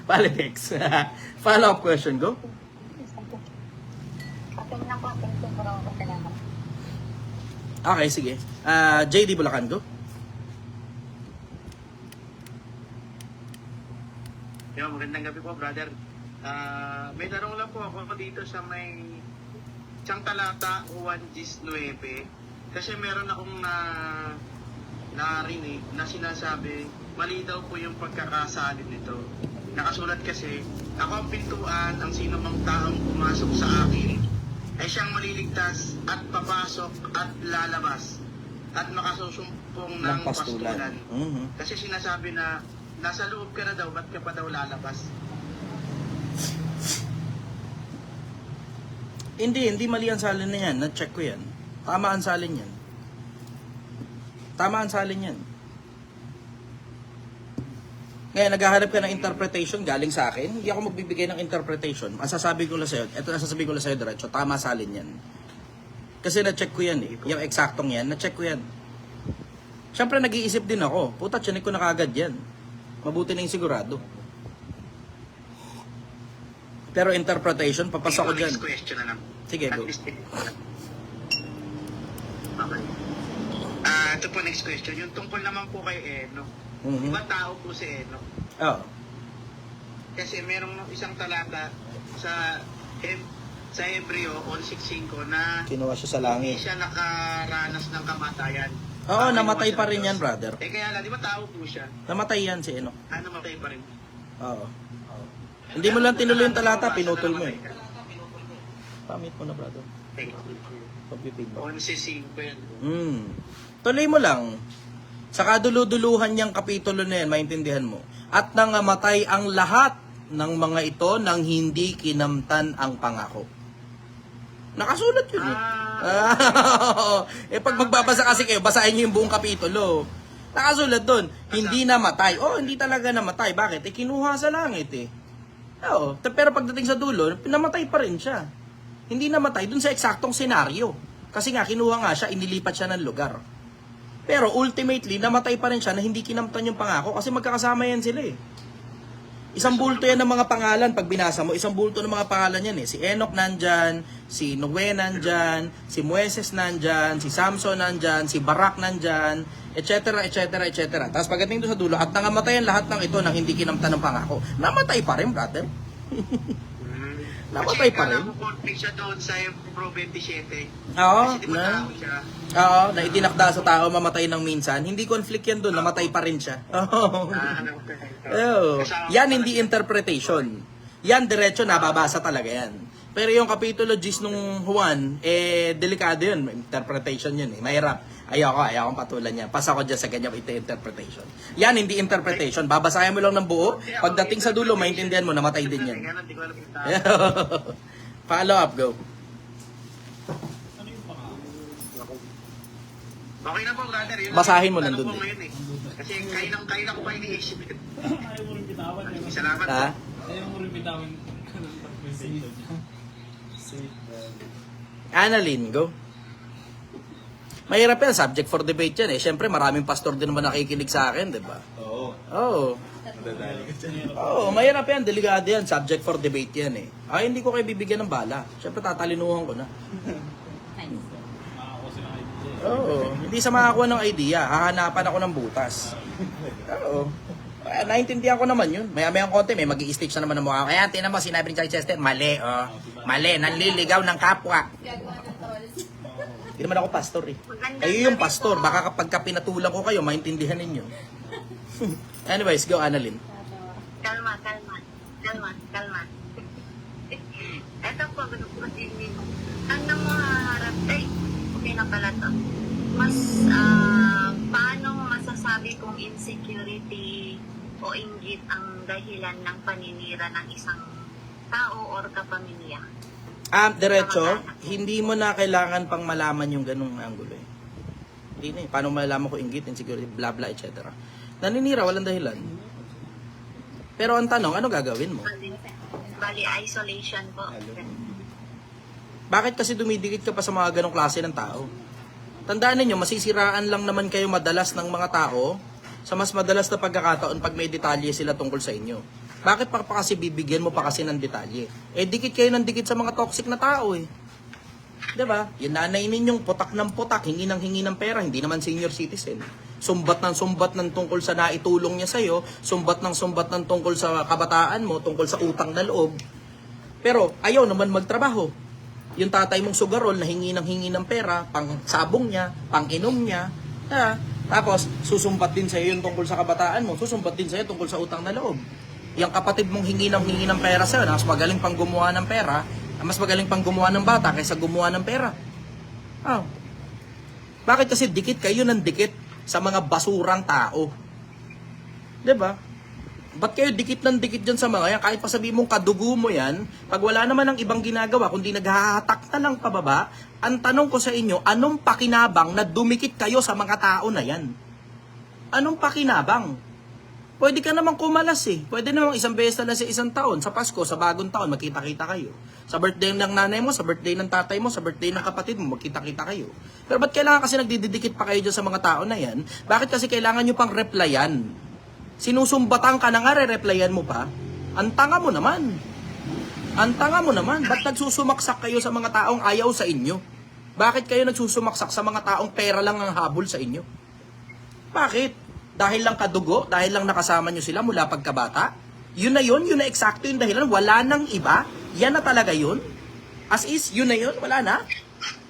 Politics. Follow-up question, go. Okay na po. Thank you for all the salamat. Okay, sige. JD Bulacan, go. Yo, magandang gabi po, brother. May tanong lang po ako dito sa may isang talata 1:9. Kasi meron akong narinig na sinasabi, mali daw po yung pagkakasalin nito. Nakasulat kasi, ako ang pintuan, ang sino mang taong pumasok sa akin, ay siyang maliligtas at papasok at lalabas at makasusumpong ng pastulan. Mhm. Kasi sinasabi na nasa loob ka na daw, ba't ka pa daw lalabas? Hindi mali ang salin na yan. Na-check ko yan. Tama ang salin yan. Tama ang salin yan. Ngayon, naghahanap ka ng interpretation galing sa akin. Hindi ako magbibigay ng interpretation. Ang sasabi ko lang sa'yo, ito ang sasabi ko lang sa'yo diretso, tama salin yan. Kasi na-check ko yan eh. Yung eksaktong yan, na-check ko yan. Siyempre, nag-iisip din ako. Puta, chinik ko na kagad yan. Mabuti na yung sigurado. Pero interpretation, papasok ko dyan. Next question na lang. Sige, go. At least, okay. Ito po next question. Yung tungkol naman po kay Enoch. Mhm. Iba tao po si Enoch. Oo. Kasi merong isang talata sa Hebreo 11:5 na Kinuha siya sa hindi langit. siya nakaranas ng kamatayan. Oo, namatay Iwasan pa ng rin Diyos. yan, brother. Kaya lang, di ba tao po siya? Namatay yan si Enoch. Namatay pa rin. Oo. Hindi mo lang tinuloy yung talata, pinutol mo eh. Pamit mo na, brother. Pag-feedback. 11:5 yan. Tuloy mo lang. Sa kaduluduluhan niyang kapitulo na yan, maintindihan mo. At nangamatay ang lahat ng mga ito nang hindi kinamtan ang pangako. Nakasulat yun eh. Pag magbabasa kasi kayo, basahin niyo yung buong kapitulo. Nakasulat doon, hindi namatay. Oh, hindi talaga namatay. Bakit? Kinuha sa langit eh. Oo. Pero pagdating sa dulo, namatay pa rin siya. Hindi namatay dun sa eksaktong senaryo. Kasi nga, kinuha nga siya, inilipat siya ng lugar. Pero ultimately, namatay pa rin siya na hindi kinamtan yung pangako kasi magkakasama yan sila eh. Isang bulto yan ng mga pangalan pag binasa mo. Isang bulto ng mga pangalan yan eh. Si Enoch nandyan, si Noe nandyan, si Moises nandyan, si Samson nandyan, si Barak nandyan, etc. etc. etc. Tapos pagdating doon sa dulo, at nangamatayan lahat ng ito nang hindi kinamtan ng pangako. Namatay pa rin, brother. Namatay pa rin. Kasi kala mo conflict siya doon sa Pro 27. Oo, Kasi di ba tao siya? Oo, na itinakda sa tao mamatay ng minsan. Hindi conflict yan doon, namatay pa rin siya. Oo. Oo. Yan hindi interpretation. Yan diretso nababasa talaga yan. Pero yung kapitulo 10 nung Juan, delikado yun. Interpretation yun eh. Mahirap. Ayokong patulan niya. Pasa ko dyan sa ganyang interpretation. Yan hindi interpretation. Babasahin mo lang ng buo. Pagdating sa dulo, maintindihan mo, namatay din yan. Hindi ko alam yung tao. Follow up, go. Okay na po, brother. Yun Basahin mo lang nandun po eh. ngayon eh. Kasi kain ko pa iniisip. Ayaw mo rin bitawan yun. Salamat Ha? po. Ayaw mo rin bitawan yung Annalyn, go. Mahirap yan, subject for debate yan eh. Siyempre, maraming pastor din naman nakikinig sa akin, di ba? Oo. Oo. Oo, mahirap yan, delikado yan, subject for debate yan eh. Ay, hindi ko kayo bibigyan ng bala. Siyempre, tatalinuhan ko na. Makakuha sila ng idea. Oo, hindi sa makakuha ng idea, hahanapan ako ng butas. Oo. Naintindihan ko naman yun. Maya-mayang konti, may mag-i-stitch na naman ng mukha. Kaya, tinan mo, sinabi ni Charlie Chester, mali, oh. Mali, nanliligaw ng kapwa. Hindi naman ako pastor eh. Kayo yung pastor. Baka kapag pinatulang ko kayo, maintindihan ninyo. Anyways, go Annalyn. Kalma. Ito po, ang nangaharap, okay na pala to. Paano masasabi kung insecurity o inggit ang dahilan ng paninira ng isang tao or kapamilya? Diretso, hindi mo na kailangan pang malaman yung ganung angulo eh. Hindi na eh. Paano malalaman ko inggit, insecurity, bla bla, etc. Naninira, walang dahilan. Pero ang tanong, ano gagawin mo? Bali, isolation po. Bakit kasi dumidikit ka pa sa mga ganong klase ng tao? Tandaan ninyo, masisiraan lang naman kayo madalas ng mga tao sa mas madalas na pagkakataon pag may detalye sila tungkol sa inyo. Bakit pa kasi bibigyan mo pa kasi ng detalye? Eh, dikit kayo ng dikit sa mga toxic na tao eh. Diba? Yung nanay ninyong putak ng putak, hingi ng pera, hindi naman senior citizen. Sumbat ng tungkol sa naitulong niya sa'yo, sumbat ng tungkol sa kabataan mo, tungkol sa utang na loob. Pero ayaw naman magtrabaho. Yung tatay mong sugarol na hingi ng pera, pang sabong niya, pang inom niya, tapos susumbat din sa'yo yung tungkol sa kabataan mo, susumbat din sa'yo tungkol sa utang na loob. Yung kapatid mong hingi ng pera sa'yo, na mas magaling pang gumawa ng pera, mas magaling pang gumawa ng bata kaysa gumawa ng pera. Bakit kasi dikit kayo ng dikit sa mga basurang tao? 'Di ba? Ba't kayo dikit ng dikit dyan sa mga yan? Kahit pa sabihin mong kadugo mo yan, pag wala naman ng ibang ginagawa, kundi naghahatak na lang pababa, ang tanong ko sa inyo, anong pakinabang na dumikit kayo sa mga tao na yan? Anong pakinabang? Pwede ka namang kumalas eh. Pwede namang isang beses na lang sa isang taon, sa Pasko, sa bagong taon, magkita-kita kayo. Sa birthday ng nanay mo, sa birthday ng tatay mo, sa birthday ng kapatid mo, magkita-kita kayo. Pero ba't kailangan kasi nagdidikit pa kayo dyan sa mga tao na yan? Bakit kasi kailangan nyo pang replyan? Sinusumbatan ka na nga, re-replyan mo pa? Ang tanga mo naman. Ang tanga mo naman. Ba't nagsusumaksak kayo sa mga taong ayaw sa inyo? Bakit kayo nagsusumaksak sa mga taong pera lang ang habol sa inyo? Bakit? Dahil lang kadugo? Dahil lang nakasama nyo sila mula pagkabata? Yun na eksakto yung dahilan. Wala nang iba? Yan na talaga yun? As is, yun na yun? Wala na?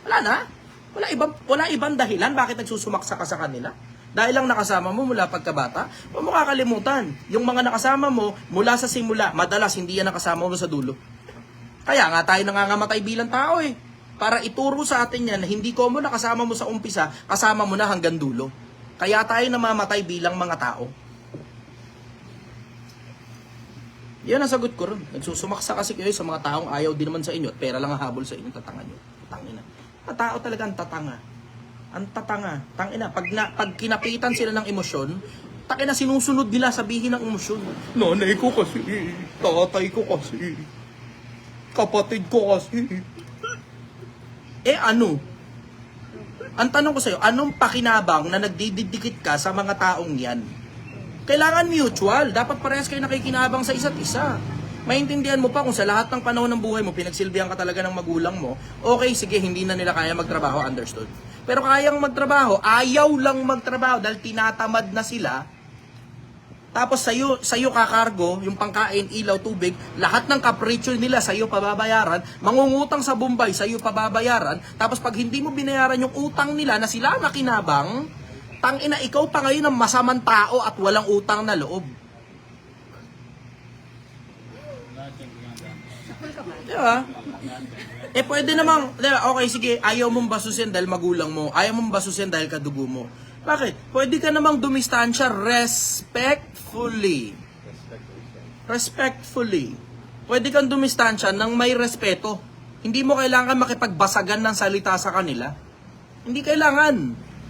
Wala na? Wala ibang dahilan bakit nagsusumaksak ka sa kanila? Dahil lang nakasama mo mula pagkabata? Huwag mo kakalimutan. Yung mga nakasama mo mula sa simula, madalas hindi yan nakasama mo sa dulo. Kaya nga tayo nangangamatay bilang tao eh. Para ituro sa atin yan na hindi ko mo nakasama mo sa umpisa, kasama mo na hanggang dulo. Kaya tayo namamatay bilang mga tao. Yan ang sagot ko ron. Nagsusumaksa kasi kayo sa mga taong ayaw din naman sa inyo at pera lang ang habol sa inyo, tatanga nyo. Tangina. Ang tao talaga ang tatanga. Ang tatanga. Tangina. Pag kinapitan sila ng emosyon, takina sinusunod nila sabihin ng emosyon. Nanay ko kasi, tatay ko kasi, kapatid ko kasi. Ano? Ang tanong ko sa'yo, anong pakinabang na nagdidikit ka sa mga taong yan? Kailangan mutual. Dapat parehas kayo nakikinabang sa isa't isa. Maintindihan mo pa kung sa lahat ng panahon ng buhay mo, pinagsilbihan ka talaga ng magulang mo, okay, sige, hindi na nila kaya magtrabaho, understood. Pero kayang magtrabaho, ayaw lang magtrabaho dahil tinatamad na sila. Tapos sa'yo kakargo, yung pangkain, ilaw, tubig, lahat ng kapritsyo nila sa'yo pababayaran, mangungutang sa Bombay, sa'yo pababayaran, tapos pag hindi mo binayaran yung utang nila na sila makinabang, tangina, ikaw pa ngayon ang masamang tao at walang utang na loob. Diba? Pwede namang, okay, sige, ayaw mong basusin dahil magulang mo, ayaw mong basusin dahil kadugo mo. Bakit? Pwede ka namang dumistansya respectfully. Respectfully. Pwede kang dumistansya ng may respeto. Hindi mo kailangan makipagbasagan ng salita sa kanila. Hindi kailangan.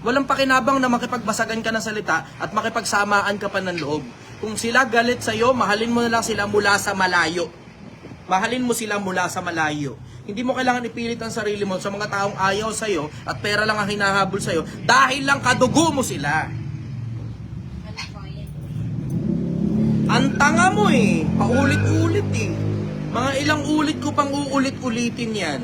Walang pakinabang na makipagbasagan ka ng salita at makipagsamaan ka pa ng loob. Kung sila galit sa'yo, mahalin mo na lang sila mula sa malayo. Mahalin mo sila mula sa malayo. Hindi mo kailangan ipilit ang sarili mo sa mga taong ayaw sa'yo at pera lang ang hinahabol sa'yo dahil lang kadugo mo sila. Ang tanga mo eh. Paulit-ulit eh. Mga ilang ulit ko pang uulit-ulitin yan.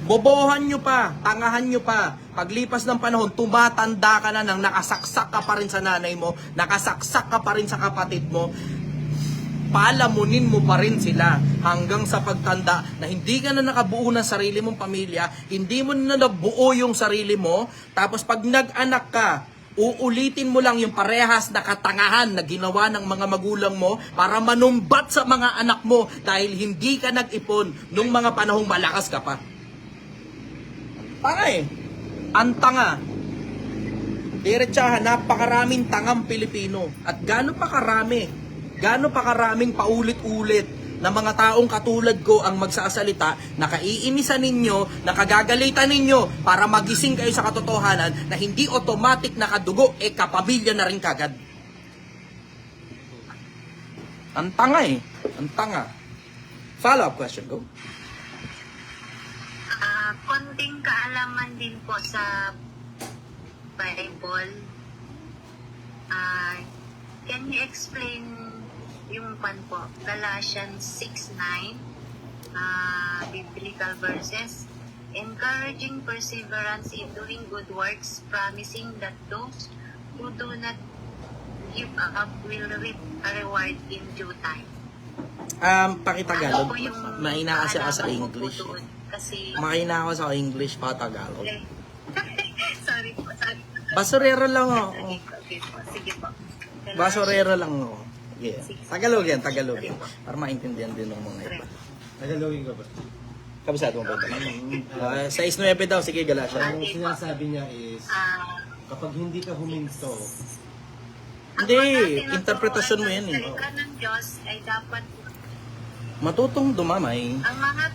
Bobohan nyo pa, tangahan nyo pa. Paglipas ng panahon, tumatanda ka na nang nakasaksak ka pa rin sa nanay mo, nakasaksak ka pa rin sa kapatid mo, palamunin mo pa rin sila hanggang sa pagtanda na hindi ka na nakabuo ng sarili mong pamilya, hindi mo na nabuo yung sarili mo, tapos pag nag-anak ka, uulitin mo lang yung parehas na katangahan na ginawa ng mga magulang mo para manumbat sa mga anak mo dahil hindi ka nag-ipon nung mga panahong malakas ka pa. Tanga eh. Ang tanga. Diretsahan, napakaraming tangang Pilipino. At gaano pa karaming paulit-ulit na mga taong katulad ko ang magsasalita, nakaiinisan ninyo, nakagagalitan ninyo para magising kayo sa katotohanan na hindi automatic nakadugo, kapamilya na rin kagad. Ang tanga eh. Ang tanga. Follow-up question, go. Konting kaalaman din po sa Bible. Can you explain yung po, Galatians 6:9, biblical verses, encouraging perseverance in doing good works, promising that those who do not give up will reap a reward in due time. Pakitagalog. Ano po yung Mahina kasi ako sa kaalaman mo po English. doon? Kasi, Mahina ako sa English, Tagalog. okay. sorry po. Basurero lang ako. Okay po, sige po. Basurero lang ako. Yeah. Tagalog yan. Para maintindihan din ng mga iba. Tagalogin ko ba? Kabisado mo ba ito? 6-9 daw. Sige, Galasha. Ang sinasabi niya is, kapag hindi ka huminto, Hindi, interpretasyon mo yan eh. Ang salita ng Diyos ay dapat, Matutong dumamay. ang mga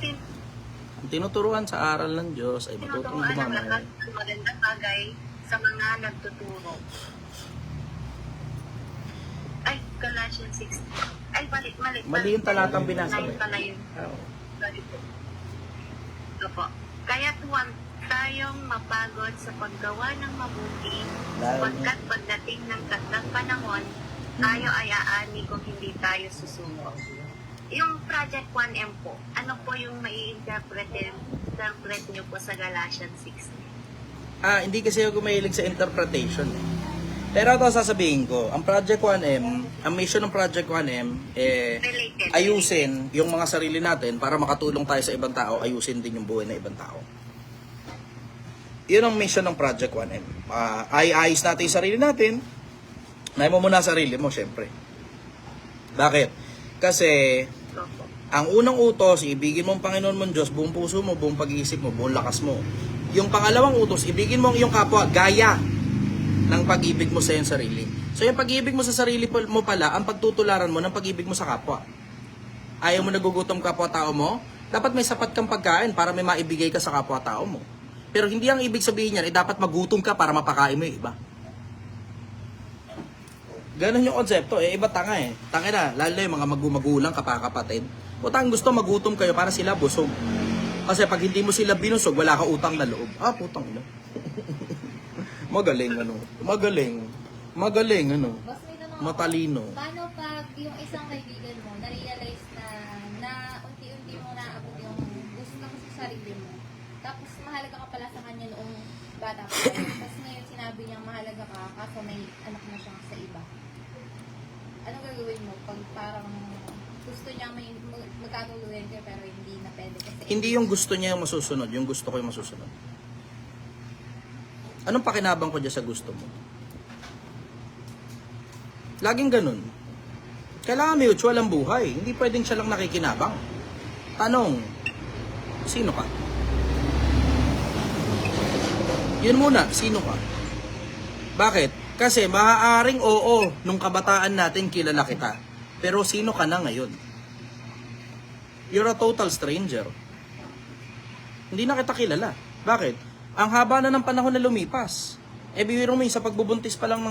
Ang tinuturuan sa aral ng Diyos ay matutong tinuturuan ng dumamay. lahat ng magandang bagay sa mga nagtuturo. Ay, Galatians 6. Ay, mali. Mali yung talatang binasa mo. 9 pala yun. Sorry po. Ito po. Kaya't huwag tayong mapagod sa paggawa ng mabuti, sapagkat pagdating ng takdang panahon, tayo ay aani kung hindi tayo susuko. Yung Project 1M po, ano po yung mai-interpret nyo po sa Galatians 6? Hindi kasi ako mahilig sa interpretation. Pero ito sasabihin ko, ang Project 1M, ang mission ng Project 1M, Related. ayusin yung mga sarili natin para makatulong tayo sa ibang tao, ayusin din yung buhay ng ibang tao. Yun ang mission ng Project 1M. Ayos natin yung sarili natin, nahin mo muna sarili mo, syempre. Bakit? Kasi, ang unang utos, ibigin mo ang Panginoon mong Diyos, buong puso mo, buong pag-iisip mo, buong lakas mo. Yung pangalawang utos, ibigin mo ang iyong kapwa, gaya ng pag-ibig mo sa iyong sarili. So yung pag-ibig mo sa sarili mo pala, ang pagtutularan mo ng pag-ibig mo sa kapwa. Ayaw mo nagugutom kapwa-tao mo, dapat may sapat kang pagkain para may maibigay ka sa kapwa-tao mo. Pero hindi ang ibig sabihin niyan, dapat magutom ka para mapakain mo yung iba. Ganon yung konsepto, iba tanga eh. Tanga na, lalo yung mga magulang, kapakapatid. Utang gusto magutom kayo para sila busog. Kasi pag hindi mo sila binusog, wala ka utang na loob. Putang ina. Magaling ano. Magaling ano. Boss, may tanong ako. Matalino. Paano pag yung isang kaibigan mo na-realize na unti-unti mo naabot yung gusto mo sa sarili mo, tapos mahalaga ka pala sa kanya noong bata pa, tapos ngayon sinabi niya mahalaga ka kaso may anak na siya sa iba. Anong gagawin mo pag parang gusto niya may magkatuluyan ka pero hindi na pwede kasi Hindi yung gusto niya yung masusunod, yung gusto ko yung masusunod. Anong pakinabang ko dyan sa gusto mo? Laging ganun. Kailangan mutual ang buhay. Hindi pwedeng siya lang nakikinabang. Tanong, sino ka? Yun muna, sino ka? Bakit? Kasi maaaring oo, nung kabataan natin kilala kita. Pero sino ka na ngayon? You're a total stranger. Hindi na kita kilala. Bakit? Ang haba na ng panahon na lumipas. Biro mo sa pagbubuntis pa lang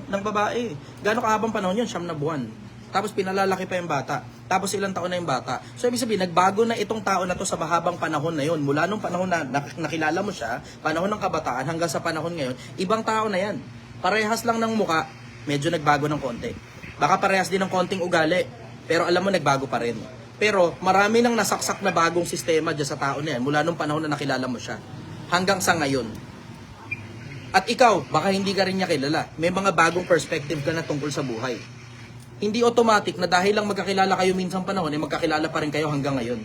ng babae. Gano'ng kahabang panahon yun? 9 na buwan. Tapos pinalalaki pa yung bata. Tapos ilang taon na yung bata. So ibig sabihin, nagbago na itong tao na to sa mahabang panahon na yun. Mula nung panahon na nakilala mo siya, panahon ng kabataan hanggang sa panahon ngayon, ibang tao na yan. Parehas lang ng muka, medyo nagbago ng konti. Baka parehas din ng konting ugali, pero alam mo nagbago pa rin. Pero marami nang nasaksak na bagong sistema dyan sa tao na yan mula nung panahon na nakilala mo siya hanggang sa ngayon. At ikaw, baka hindi ka rin niya kilala. May mga bagong perspective ka na tungkol sa buhay. Hindi automatic na dahil lang magkakilala kayo minsang panahon, magkakilala pa rin kayo hanggang ngayon.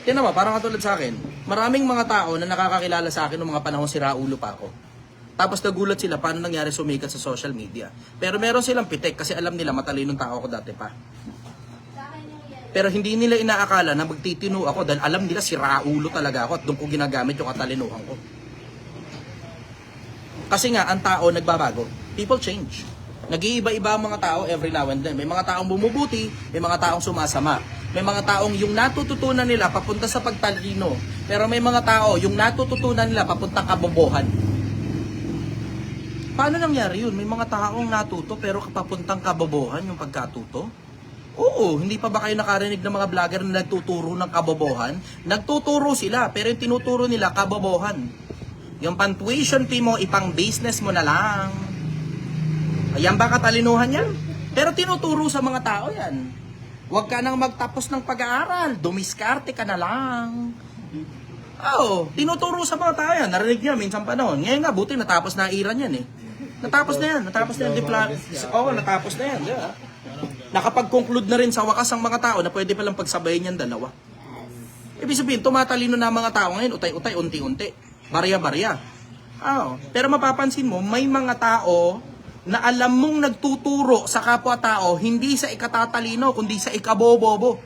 Tiyan naman, parang katulad sa akin, maraming mga tao na nakakakilala sa akin noong mga panahon si Raulo pa ako. Tapos nagulat sila paano nangyari sumikat sa social media. Pero meron silang pitek kasi alam nila matalinong tao ako dati pa. Pero hindi nila inaakala na magtitino ako dahil alam nila si Raulo talaga ako at doon ko ginagamit yung katalinuhan ko. Kasi nga, ang tao nagbabago. People change. Nag-iiba-iba ang mga tao every now and then. May mga taong bumubuti, may mga taong sumasama. May mga taong yung natututunan nila papunta sa pagtalino. Pero may mga tao, yung natututunan nila papuntang kabobohan. Paano nangyari yun? May mga taong natuto pero papuntang kabobohan yung pagkatuto? Oo, hindi pa ba kayo nakarinig ng mga vlogger na nagtuturo ng kabobohan? Nagtuturo sila, pero yung tinuturo nila kabobohan. Yung pan-tuition fee mo, ipang business mo na lang. Ayan ba katalinuhan yan? Pero tinuturo sa mga tao yan. Huwag ka nang magtapos ng pag-aaral, dumiskarte ka na lang. Oo, tinuturo sa mga tao yan. Narinig niya minsan panahon. Ngayon nga, buti natapos na iran yan eh. Natapos na yan yung diploma. Oo, natapos na yan. Yeah. Nakapag-conclude na rin sa wakas ang mga tao na pwede palang pagsabayin yan dalawa. Ibig sabihin, tumatalino na ang mga tao ngayon, utay-utay, unti-unti. Barya-barya. Oo. Pero mapapansin mo, may mga tao na alam mong nagtuturo sa kapwa-tao, hindi sa ikatatalino, kundi sa ikabobobo.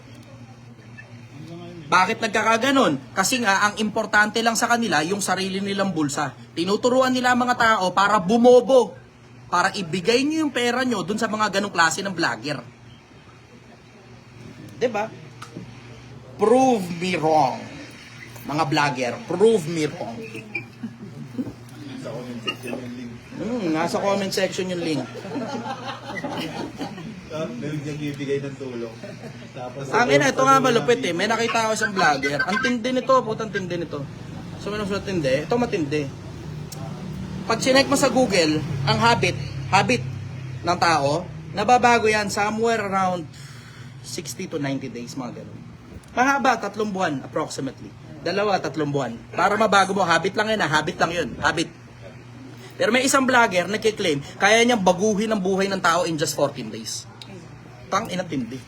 Bakit nagkakaganon? Kasi nga, ang importante lang sa kanila, yung sarili nilang bulsa. Tinuturuan nila ang mga tao para bumobo. Para ibigay nyo yung pera nyo dun sa mga ganong klase ng vlogger. Diba? Prove me wrong. Mga vlogger, prove me wrong. Nasa comment section yung link. Meron niyang bibigay ng tulong. Tapos, Ang ina, ito nga malupit eh. May nakita ako isang vlogger. Ang tindi nito, putang tindi nito. So, may nasa tindi. Ito matindi. Pag sinek mo sa Google, ang habit ng tao, nababago yan somewhere around 60 to 90 days, mga ganun. Mahaba, 3 buwan approximately. 2-3 buwan. Para mabago mo, habit lang yan, habit lang yun. Habit. Pero may isang vlogger nagkiklaim, kaya niyang baguhin ang buhay ng tao in just 14 days. Tang ina tindi.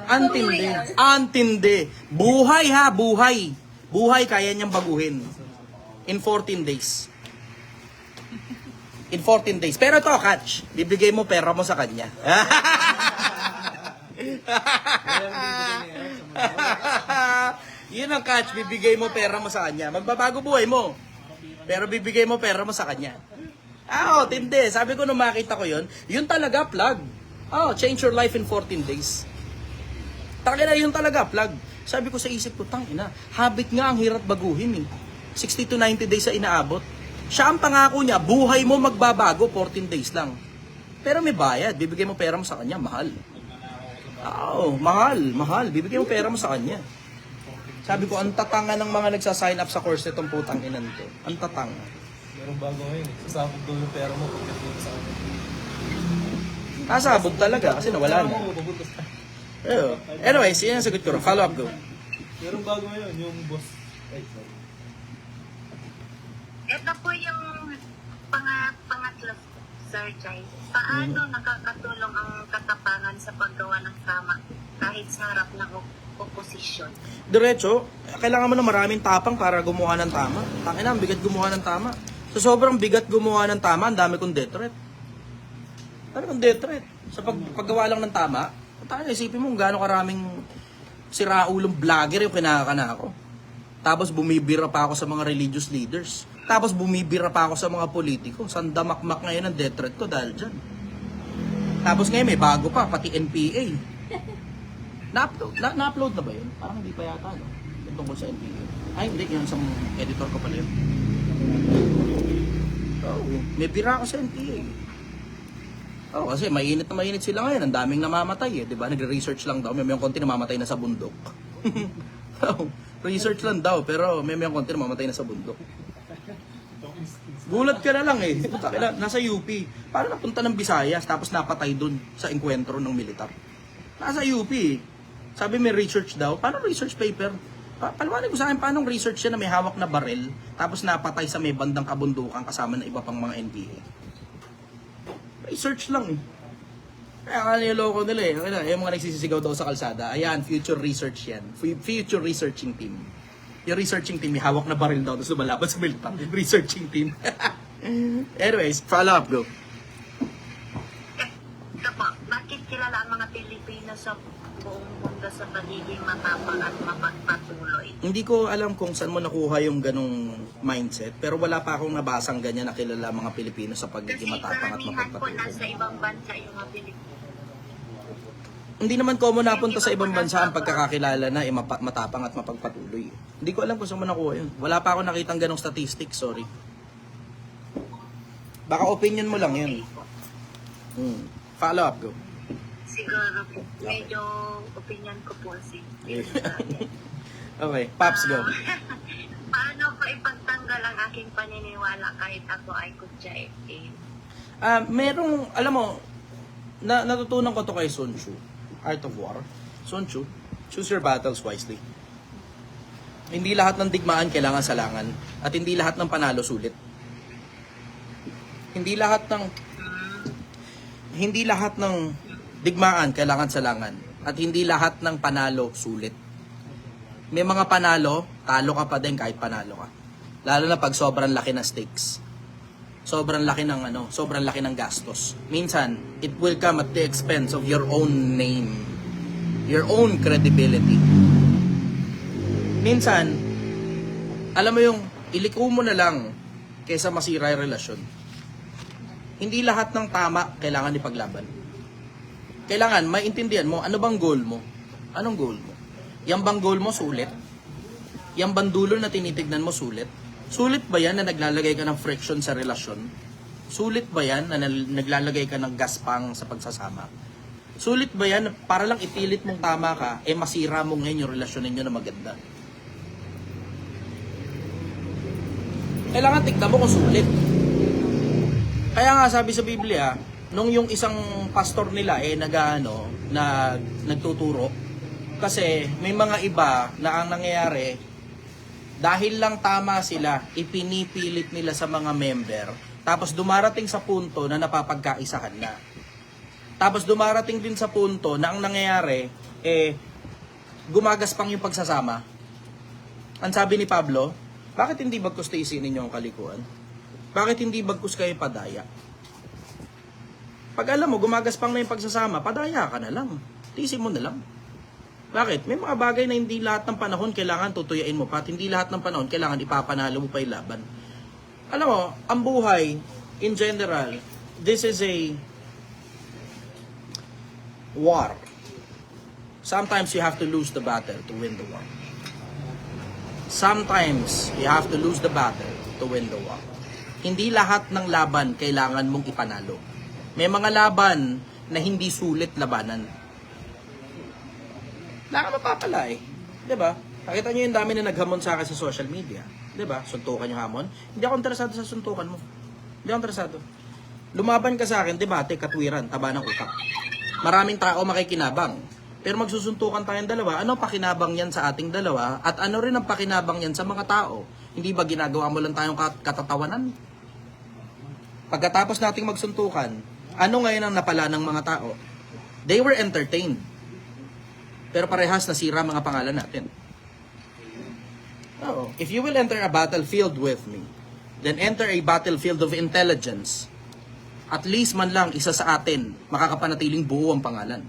Antindi. Antindi. Buhay ha, buhay. Buhay kaya niyang baguhin. In 14 days. In 14 days. Pero ito, catch. Bibigay mo pera mo sa kanya. Yun ang catch. Bibigay mo pera mo sa kanya. Magbabago buhay mo. Pero bibigay mo pera mo sa kanya. Tindi. Sabi ko nung makita ko yun talaga plug. Change your life in 14 days. Tangina, yun talaga plug. Sabi ko sa isip ko, tangina, habit nga ang hirap baguhin eh. 60 to 90 days sa inaabot. Siya ang pangako niya, buhay mo magbabago 14 days lang. Pero may bayad, bibigay mo pera mo sa kanya, mahal. Mahal. Bibigay mo pera mo sa kanya. Sabi ko, ang tatanga ng mga nagsasign up sa course nitong putang inan to. Ang tatanga. meron bago ngayon. Sasabog daw yung pera mo pagdating sa akin. Nasabog talaga kasi nawala na. Anyways, yun ang sagot ko. Follow up go. Meron bago ngayon, yung boss. Ay, sorry. Ito po yung pangatlo, Sir Jai. Paano nakakatulong ang katapangan sa paggawa ng tama kahit sa harap ng oposisyon? Diretso, kailangan mo na maraming tapang para gumawa ng tama. Tangina, ang bigat gumawa ng tama. So sobrang bigat gumawa ng tama, ang dami kong death threat. Dami kong death threat. Sa paggawa lang ng tama, isipin mo kung gaano karaming siraulong vlogger yung kinakana ako. Tapos bumibira pa ako sa mga religious leaders. Tapos bumibira pa ako sa mga politiko. Sandamakmak ngayon ang death threat ko dahil dyan. Tapos ngayon may bago pa, pati NPA. Na-upload na ba yun? Parang hindi pa yata, no? Yung tungkol sa NPA. Ay, hindi. Yung isang editor ko pala yun. May bira ako sa NPA. Kasi mainit na mainit sila ngayon. Ang daming namamatay eh. Diba? Nagre-research lang daw. May konti namamatay na sa bundok. Research lang daw. Pero may konti namamatay na sa bundok. Gulat ka na lang eh. Nasa UP. Paano napunta ng Visayas tapos napatay dun sa enkwentro ng militar? Nasa UP eh. Sabi may research daw. Paano research paper? Paliwanag ko sa akin paano research siya na may hawak na baril tapos napatay sa may bandang kabundukan kasama ng iba pang mga NPA. Research lang eh. Kaya niloko nila eh. Yung mga nagsisisigaw daw sa kalsada. Ayan, future research yan. Future researching team. Yung researching team, may hawak na baril daw tapos lumalaban sa militar. Researching team. Anyways, follow up, go. Ito po, bakit kilala ang mga Pilipino sa buong mundo sa pagiging matapang at mapagpatuloy. Hindi ko alam kung saan mo nakuha yung ganong mindset, pero wala pa akong nabasang ganyan na kilala mga Pilipino sa Kasi pagiging matapang at karamihan po mapagpatuloy. nasa ibang bansa yung mga Pilipino. Hindi naman common napunta sa ibang bansa ang pagkakakilala na matapang at mapagpatuloy. Hindi ko alam kung saan mo nakuha yun. Wala pa ako nakitang ganong statistics, sorry. Baka opinion mo lang yun. Follow up, go. Siguro po, medyo opinion ko po si Okay, Pops, go. Paano ko ipagtanggal ang aking paniniwala kahit ako ay kutsa FA? Merong, alam mo, natutunan ko to kay Sun Tzu, Art of War. Sun Tzu, choose your battles wisely. Hindi lahat ng digmaan kailangan salangan at hindi lahat ng panalo sulit. Hindi lahat ng digmaan kailangan salangan at hindi lahat ng panalo sulit. May mga panalo, talo ka pa din kahit panalo ka. Lalo na pag sobrang laki ng stakes. Sobrang laki ng gastos. Minsan, it will come at the expense of your own name, your own credibility. Minsan, alam mo yung iliko mo na lang kaysa masira yung relasyon. Hindi lahat ng tama kailangan ipaglaban. Kailangan maintindihan mo ano bang goal mo. Anong goal mo? Yang bang goal mo sulit? Yang bang dulo na tinitignan mo sulit? Sulit ba yan na naglalagay ka ng friction sa relasyon? Sulit ba yan na naglalagay ka ng gaspang sa pagsasama? Sulit ba yan na para lang ipilit mong tama ka, masira mo ngayon yung relasyon ninyo na maganda? Kailangan tignan mo kung sulit. Kaya nga sabi sa Biblia, nung yung isang pastor nila nagtuturo, kasi may mga iba na ang nangyayari, dahil lang tama sila, ipinipilit nila sa mga member, tapos dumarating sa punto na napapagkaisahan na. Tapos dumarating din sa punto na ang nangyayari, gumagaspang yung pagsasama. Ang sabi ni Pablo, bakit hindi bagkus tiisin ninyo ang kalikuan? Bakit hindi bagkus kayo padaya? Pag alam mo, gumagaspang na yung pagsasama, padaya ka na lang. Tiisin mo na lang. Bakit? May mga bagay na hindi lahat ng panahon kailangan tutuyain mo pa at hindi lahat ng panahon kailangan ipapanalo mo pa yung laban. Alam mo, ang buhay, in general, this is a war. Sometimes you have to lose the battle to win the war. Sometimes you have to lose the battle to win the war. Hindi lahat ng laban kailangan mong ipanalo. May mga laban na hindi sulit labanan. Wala ka mapapala eh. Diba? Nakita nyo yung dami na naghamon sa akin sa social media. Diba? Suntukan yung hamon. Hindi ako interesado sa suntukan mo. Hindi ako interesado. Lumaban ka sa akin, debate, katwiran, taba ng utak. Maraming tao makikinabang. Pero magsusuntukan tayong dalawa, ano pakinabang yan sa ating dalawa? At ano rin ang pakinabang yan sa mga tao? Hindi ba ginagawa mo lang tayong katatawanan? Pagkatapos nating magsuntukan, ano ngayon ang napala ng mga tao? They were entertained. Pero parehas nasira mga pangalan natin. Oo. If you will enter a battlefield with me, then enter a battlefield of intelligence. At least man lang isa sa atin makakapanatiling buo ang pangalan.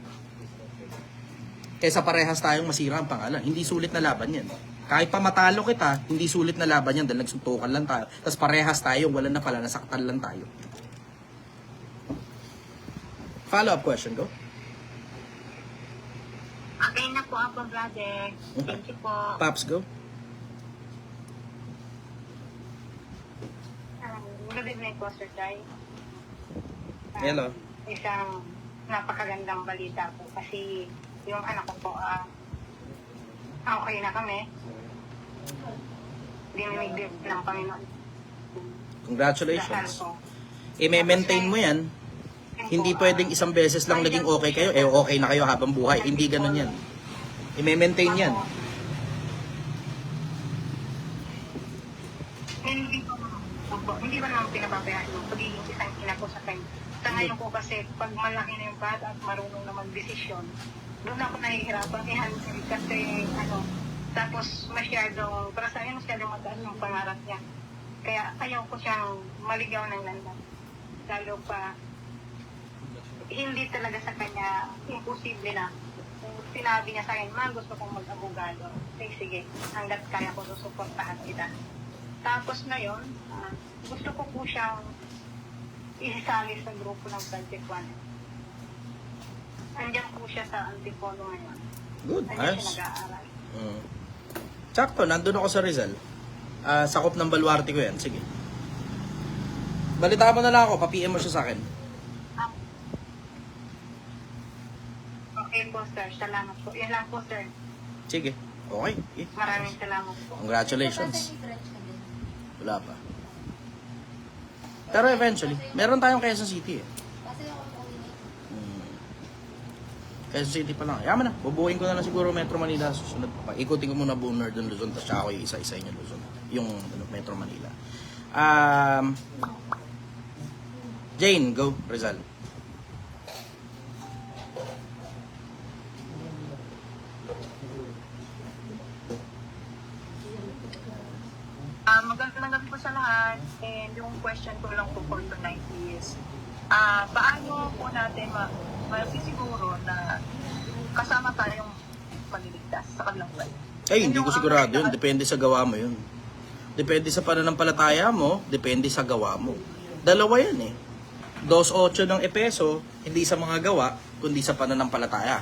Kaysa parehas tayong masira ang pangalan. Hindi sulit na laban yan. Kahit pa matalo kita, hindi sulit na laban yan dahil nagsuntukan lang tayo. Tapos parehas tayo, wala na pala, nasaktan lang tayo. Follow-up question, go. Okay na po ako, brother. Thank you po. Pops, go. Good evening po, Sir Jai. Hello. Isang napakagandang balita po kasi yung anak ko po, okay na kami. Dinimigdib ng Panginoon. Congratulations. Dasal po. I-maintain mo yan. Hindi pwedeng isang beses lang naging okay kayo, okay na kayo habang buhay. Hindi ganun yan. I-maintain yan. Hindi ba naman pinababayaan yung pagiging isang ina ko sa kanya. Sa ngayon po kasi, pag malaki na yung bata at marunong na mag-desisyon, doon ako nahihirapan i-handle kasi tapos masyadong, para sa akin masyadong mataas yung pangarap niya. Kaya ayaw ko siyang maligaw ng landas. Lalo pa, hindi talaga sa kanya imposible na sinabi niya sa akin, ma, gusto kong mag-abogado. Sige, hanggat kaya ko susuportahan kita. Tapos ngayon, gusto ko po siyang isali sa grupo ng Project One. Andiyan po siya sa Antipolo ngayon. Good, Andiyan ayos. siya nag-aaral. Sakto, nandun ako sa Rizal. Sakop ng Baluarte ko yan, sige. Balita mo na lang ako, pa-PM mo siya sa akin. Okay po, sir. Salamat po. Yan lang po, sir. Sige, okay. Maraming salamat po. Congratulations. Nasa branch ka din. Wala pa. Pero eventually, meron tayong Quezon City eh. Kasi ako uwi na. Quezon City pa lang. Yaman na, bubuuin ko na lang siguro Metro Manila. Susunod pa. Ikutin ko muna buong Northern Luzon, tapos ako yung isa-isa yung Luzon. Yung Metro Manila. Jane, go. Rizal. Magandang gabi po sa lahat. And yung question ko lang po for tonight is, paano po natin masisiguro na kasama tayong maliligtas sa kabilang buhay? Ay, hindi ko sigurado yun. Depende sa gawa mo yun. Depende sa pananampalataya mo, depende sa gawa mo. Dalawa yan eh. 2.8 ng Epeso, hindi sa mga gawa, kundi sa pananampalataya.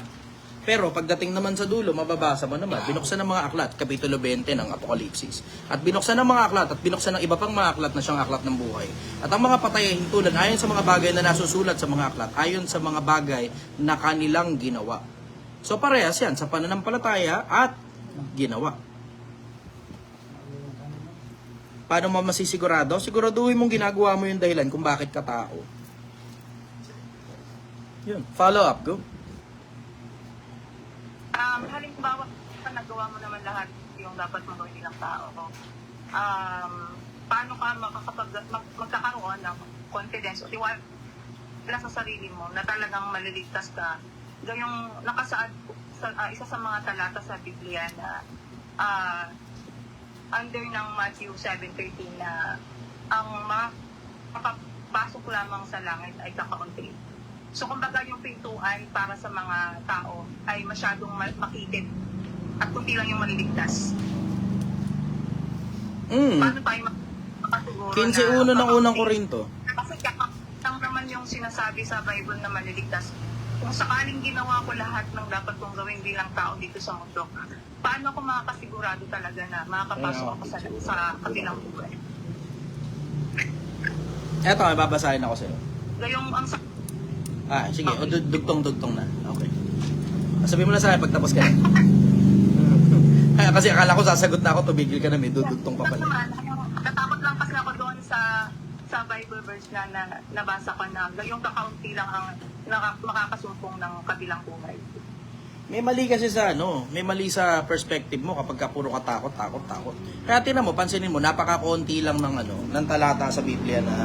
Pero pagdating naman sa dulo, mababasa mo naman, binuksan ng mga aklat, Kapitulo 20 ng Apokalipsis. At binuksan ng mga aklat, at binuksan ng iba pang mga aklat na siyang aklat ng buhay. At ang mga patay ay hintulan ayon sa mga bagay na nasusulat sa mga aklat, ayon sa mga bagay na kanilang ginawa. So parehas yan, sa pananampalataya at ginawa. Paano mo masisigurado? Siguraduhin mong ginagawa mo yung dahilan kung bakit ka tao. Yun. Follow up, go. Halimbawa, nagawa mo naman lahat yung dapat mo gawin bilang tao. Paano ka magkakaroon ng confidence o tiwala sa sarili mo na talagang maliligtas ka? Gayong nakasaad sa isa sa mga talata sa Biblia na under ng Matthew 7:13 na ang makapasok lamang sa langit ay kakaunti. So kumbaga yung pintuan para sa mga tao ay masyadong makitid at kunti lang yung maliligtas. Paano tayo makasiguro 15:1 ng unang Korinto. Kasi ang naman yung sinasabi sa Bible na maliligtas, kung sakaling ginawa ko lahat ng dapat kong gawin bilang tao dito sa mundo, paano ako makakasigurado talaga na makakapasok ako sa kabilang buhay? Eto, may babasahin ako sa'yo. Gayong ang Sige, dugtong-dugtong na. Okay. Sabihin mo na sa akin pagtapos ka na. Kasi akala ko sasagot na ako, tumigil ka na, may dudugtong pa pala. Natatakot lang kasi ako doon sa Bible verse na nabasa ko na gayong kakaunti lang ang makakasumpong ng kabilang buhay. May mali kasi sa may mali sa perspective mo kapag ka puro ka takot. Kaya tinan mo, pansinin mo, napaka-konti lang ng talata sa Biblia na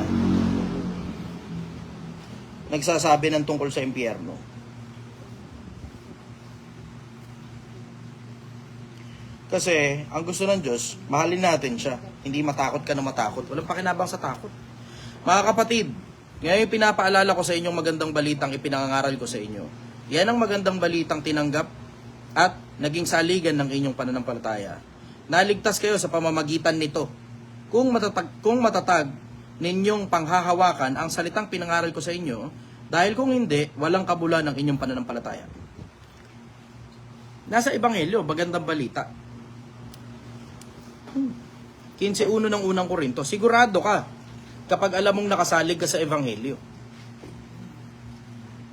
nagsasabi ng tungkol sa impyerno. Kasi, ang gusto ng Diyos, mahalin natin siya. Hindi matakot ka na matakot. Walang pakinabang sa takot. Mga kapatid, ngayon pinapaalala ko sa inyong magandang balitang ipinangangaral ko sa inyo. Yan ang magandang balitang tinanggap at naging saligan ng inyong pananampalataya. Naligtas kayo sa pamamagitan nito. Kung matatag ninyong panghahawakan ang salitang pinangaral ko sa inyo, dahil kung hindi, walang kabulan ng inyong pananampalataya. Nasa Ebanghelyo, magandang balita. 15:1 ng unang Korinto, sigurado ka kapag alam mong nakasalig ka sa Ebanghelyo.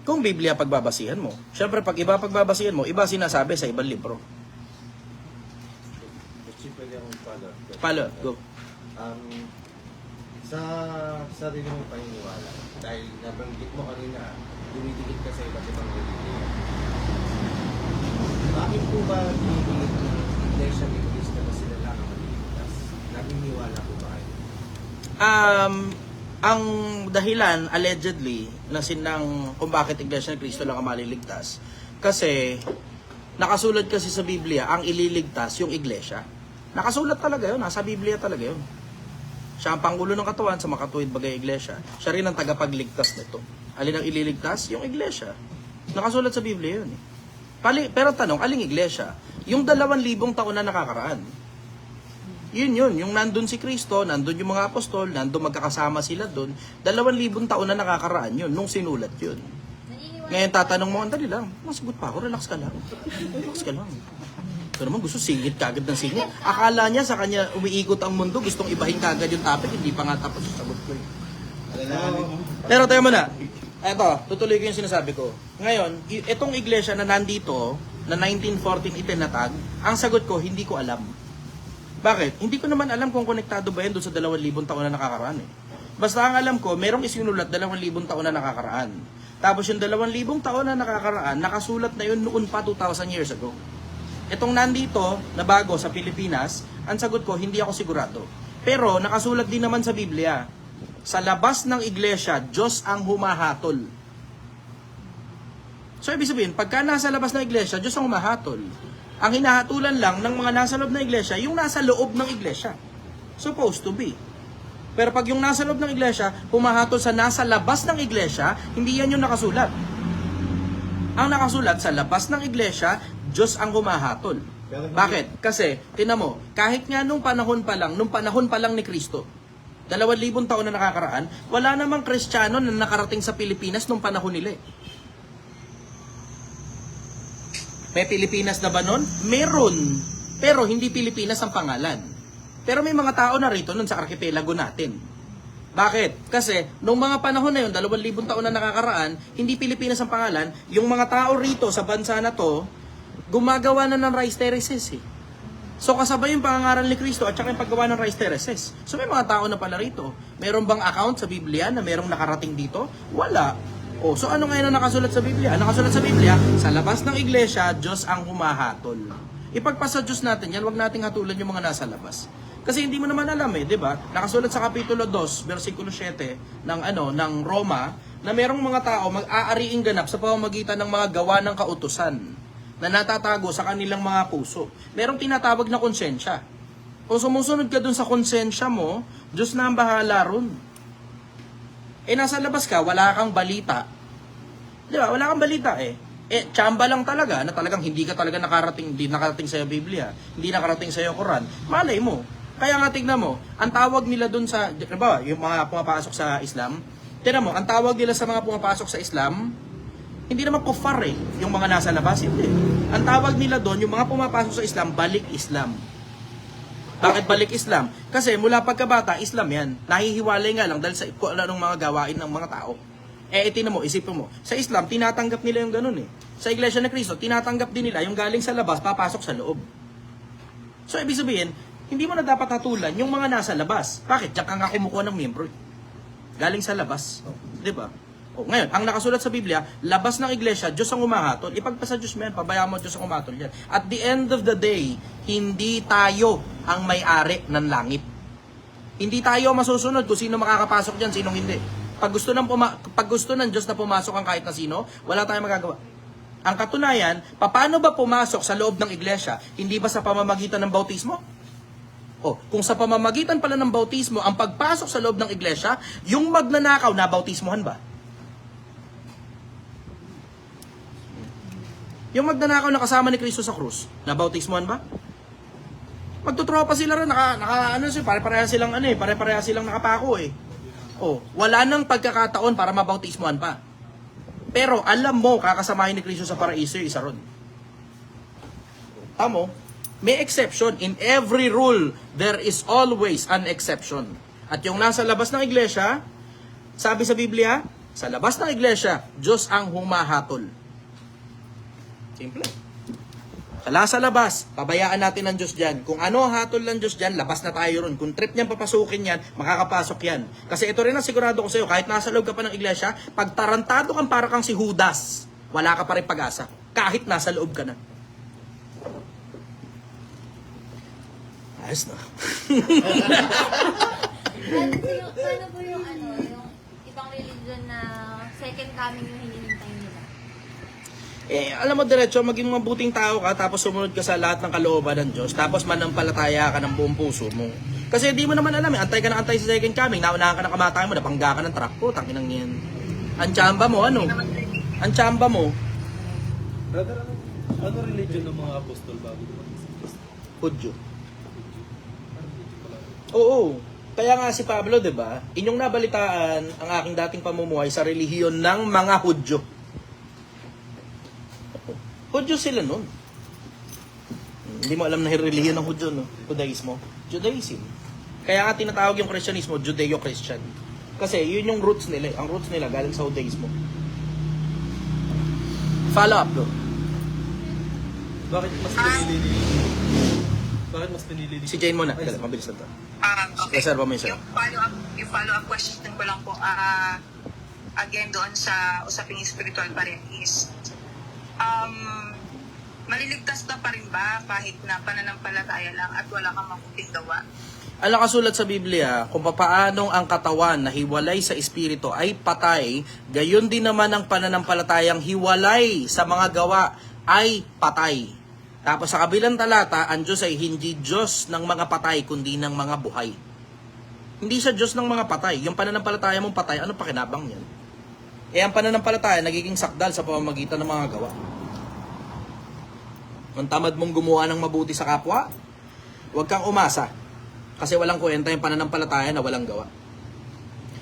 Kung Biblia pagbabasihan mo. Siyempre, pag iba pagbabasihan mo, iba sinasabi sa ibang libro. Pwede akong Follow, go. Sa sarili mong paniniwala, dahil nabanggit mo kanina, dumidikit ka sa iba't ibang religion. Bakit po ba dinidilit ng Iglesia ni Cristo na sila lang ang maliligtas? Naniniwala po ba kayo? Ang dahilan, allegedly, na kung bakit Iglesia ni Cristo lang ang maliligtas, kasi nakasulat kasi sa Biblia, ang ililigtas yung Iglesia. Nakasulat talaga yun, nasa Biblia talaga yun. Siya ang Pangulo ng Katawan sa makatuwid bagay Iglesia. Siya rin ang tagapagligtas nito. Alin ang ililigtas? Yung Iglesia. Nakasulat sa Biblia yun eh. Pero tanong, aling iglesia? Yung 2,000 taon na nakakaraan. Yun, yung nandun si Kristo, nandun yung mga apostol, nandun magkakasama sila dun, 2,000 taon na nakakaraan yun, nung sinulat yun. Naniniwala Ngayon tatanong mo, andali lang, masagot pa ako, relax ka lang. Relax ka lang. Pero naman gusto singit kagad ng singit. Akala niya sa kanya umiikot ang mundo, gustong ibahin kagad yung topic, hindi pa nga tapos yung sagot ko. Pero tayo muna. Eto, tutuloy ko yung sinasabi ko. Ngayon, itong iglesia na nandito, na 1914 itinatag, ang sagot ko, hindi ko alam. Bakit? Hindi ko naman alam kung konektado ba yan doon sa 2,000 taon na nakakaraan eh. Basta ang alam ko, merong isinulat 2,000 taon na nakakaraan. Tapos yung 2,000 taon na nakakaraan, nakasulat na yun noon pa 2,000 years ago. Itong nandito, na bago sa Pilipinas, ang sagot ko, hindi ako sigurado. Pero nakasulat din naman sa Biblia, sa labas ng iglesia, Diyos ang humahatol. So ibig sabihin, pagka nasa labas ng iglesia, Diyos ang humahatol. Ang hinahatulan lang ng mga nasa loob ng iglesia, yung nasa loob ng iglesia. Supposed to be. Pero pag yung nasa loob ng iglesia, humahatol sa nasa labas ng iglesia, hindi yan yung nakasulat. Ang nakasulat sa labas ng iglesia, Diyos ang humahatol. Bakit? Kasi, tinan mo, kahit nga nung panahon pa lang ni Kristo, 2,000 taon na nakakaraan, wala namang Kristiyano na nakarating sa Pilipinas nung panahon nila eh. May Pilipinas na ba nun? Meron. Pero hindi Pilipinas ang pangalan. Pero may mga tao na rito nun sa archipelago natin. Bakit? Kasi, nung mga panahon na yun, 2,000 taon na nakakaraan, hindi Pilipinas ang pangalan, yung mga tao rito sa bansa na to, gumagawa na ng rice terraces eh. So kasabay yung pangangaral ni Kristo at saka yung paggawa ng rice terraces. So may mga tao na pala rito. Meron bang account sa Biblia na merong nakarating dito? Wala. Oh, so ano ngayon ang nakasulat sa Biblia? Ang nakasulat sa Biblia, sa labas ng iglesia, Diyos ang humahatol. Ipagpasa Diyos natin yan, wag nating hatulan yung mga nasa labas. Kasi hindi mo naman alam eh, 'di ba? Nakasulat sa kapitulo 2, bersikulo 7 ng Roma na merong mga tao mag-aariing ganap sa pamamagitan ng mga gawa ng kautusan na natatago sa kanilang mga puso. Merong tinatawag na konsensya. Kung sumusunod ka dun sa konsensya mo, Diyos na ang bahala ron. Eh, nasa labas ka, wala kang balita. Di ba? Wala kang balita eh. Eh, tsamba lang talaga, na talagang hindi ka talaga hindi nakarating sa'yo Biblia, hindi nakarating sa'yo Quran. Malay mo. Kaya nga tignan mo, ang tawag nila dun sa, diba, yung mga pumapasok sa Islam, tignan mo, ang tawag nila sa mga pumapasok sa Islam, hindi naman kufar eh, yung mga nasa labas, hindi. Ang tawag nila doon, yung mga pumapasok sa Islam, balik Islam. Bakit balik Islam? Kasi mula pagkabata, Islam yan. Nahihiwalay nga lang dahil sa kung anong mga gawain ng mga tao. Eh, itinan mo, isipin mo. Sa Islam, tinatanggap nila yung ganun eh. Sa Iglesia ni Cristo, tinatanggap din nila yung galing sa labas, papasok sa loob. So, ibig sabihin, hindi mo na dapat hatulan yung mga nasa labas. Bakit? Diyan ka nga kumukuha ng miyembro. Galing sa labas. Di ba? O, ngayon, ang nakasulat sa Biblia, labas ng iglesia, Diyos ang humahatol. Ipagpasa Diyos mo yan, pabayaan mo Diyos ang humahatol yan. At the end of the day, hindi tayo ang may-ari ng langit. Hindi tayo masusunod kung sino makakapasok dyan, sinong hindi. Pag gusto ng Diyos na pumasok ang kahit na sino, wala tayong magagawa. Ang katunayan, paano ba pumasok sa loob ng iglesia? Hindi ba sa pamamagitan ng bautismo? O, kung sa pamamagitan pala ng bautismo, ang pagpasok sa loob ng iglesia, yung magnanakaw, nabautismohan ba? Yung magnanakaw na kasama ni Kristo sa krus, nabautismohan ba? Magtutropa sila rin, pare-pareha silang nakapako eh. Oh, wala nang pagkakataon para mabautismohan pa. Pero alam mo, kakasamahin ni Kristo sa paraiso, isa ron. Tamo, may exception. In every rule, there is always an exception. At yung nasa labas ng iglesia, sabi sa Biblia, sa labas ng iglesia, Diyos ang humahatol. Simple. Sa labas, pabayaan natin ng Diyos dyan. Kung ano hatol ng Diyos dyan, labas na tayo ron. Kung trip niyang papasukin yan, makakapasok yan. Kasi ito rin ang sigurado ko sa'yo, kahit nasa loob ka pa ng iglesia, pag tarantado kang para kang si Judas, wala ka pa rin pag-asa. Kahit nasa loob ka na. Ayos na. Paano po yung ibang religion na second coming yung hinihintay nila? Eh, alam mo diretso, maging mabuting tao ka, tapos sumunod ka sa lahat ng kalooban ng Diyos, tapos manampalataya ka ng buong puso mo. Kasi di mo naman alam eh, antay ka na antay sa second coming, naunahan ka ng kamatayan mo, napangga ka ng truck po, tanginang yan. Ang tsamba mo, ano? Ang tsamba mo. Brother, Ano religion ng mga apostol bago dumating si Kristo? Hudyo. Parang Hudyo pala. Oo. Kaya nga si Pablo, 'di ba? Inyong nabalitaan ang aking dating pamumuhay sa relihiyon ng mga Hudyo. Hudyo sila nun. Hindi mo alam na relihiyon ng Hudyo, no? Judaismo. Judaism. Kaya nga tinatawag yung Kristyanismo, Judeo-Christian. Kasi yun yung roots nila. Ang roots nila galing sa Judaismo. Follow up, bro. Bakit mas pinili ni... Bakit mas pinili ni... Si Jane muna. Dali, mabilis na to. Okay. Reserva mo yung sa'yo. Yung follow-up question ko lang po, again doon sa usaping spiritual pa rin is, maliligtas na pa rin ba kahit na pananampalataya lang at wala kang mabuting gawa? Ang nakasulat sa Biblia, kung papaanong ang katawan na hiwalay sa espiritu ay patay, gayon din naman ang pananampalatayang hiwalay sa mga gawa ay patay. Tapos sa kabilang talata, ang Diyos ay hindi Diyos ng mga patay, kundi ng mga buhay. Hindi siya Diyos ng mga patay. Yung pananampalataya mong patay, ano pakinabang yan? Eh, ang pananampalataya nagiging sakdal sa pamamagitan ng mga gawa. Ang tamad mong gumawa ng mabuti sa kapwa, huwag kang umasa. Kasi walang kwenta yung pananampalataya na walang gawa.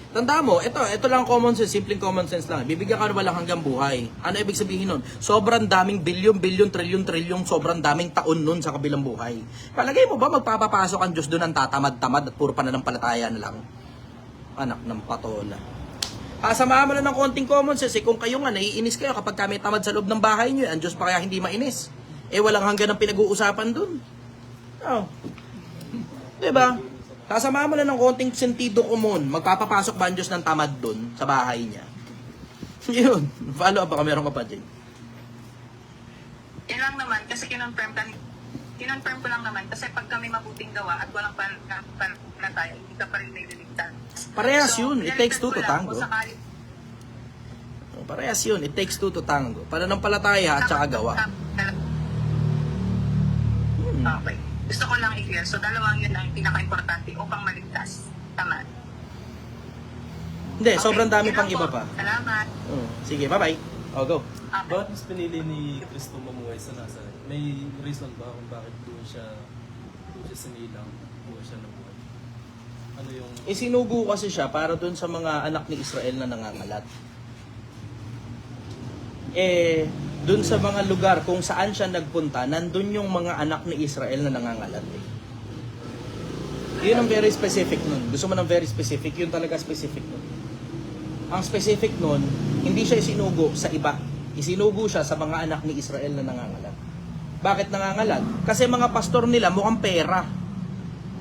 Tanda mo, ito lang common sense, simpleng common sense lang. Bibigyan ka ng walang hanggang buhay. Ano ibig sabihin nun? Sobrang daming bilyon, trilyon, sobrang daming taon nun sa kabilang buhay. Palagay mo ba magpapapasok ang Diyos doon ang tatamad-tamad at puro pananampalataya na lang? Anak ng patola. Samahan mo lang ng konting common sense. Kung kayo nga, naiinis kayo kapag kami tamad sa loob ng bahay nyo, ang Diyos pa kaya hindi mainis. Walang hanggan ang pinag-uusapan dun. Oh. Diba? Kasama mo lang ng konting sentido common. Magpapapasok ba ang Diyos ng tamad dun sa bahay niya? Yun. Follow up baka meron ka pa dyan. Yan lang naman, kasi kinonfirm ko lang naman, kasi pag kami mabuting gawa at walang pananampalataya, hindi ka pa rin may liligtas. Parehas yun. It takes two to tango. Kung sakali, Parehas yun. It takes two to tango. Pananampalataya at saka gawa. Okay. Gusto ko lang i-clear. So, dalawang yun lang yung pinaka-importante upang maligtas. Tama. Hindi, sobrang dami yun pang lang iba po. pa. Salamat. Sige, bye-bye. Go. Okay. Bakit mas pinili ni Kristo mamuhay sa Nazaret? May reason ba kung bakit doon siya sinilang, doon siya nabuhay? Ano yung... Isinugo kasi siya para dun sa mga anak ni Israel na nangangalat. Dun sa mga lugar kung saan siya nagpunta, nandun yung mga anak ni Israel na nangangalat. Yun ang very specific nun. Gusto mo ng very specific? Yun talaga specific nun. Ang specific nun, hindi siya isinugo sa iba. Isinugo siya sa mga anak ni Israel na nangangalat. Bakit nangangalat? Kasi mga pastor nila mukhang pera.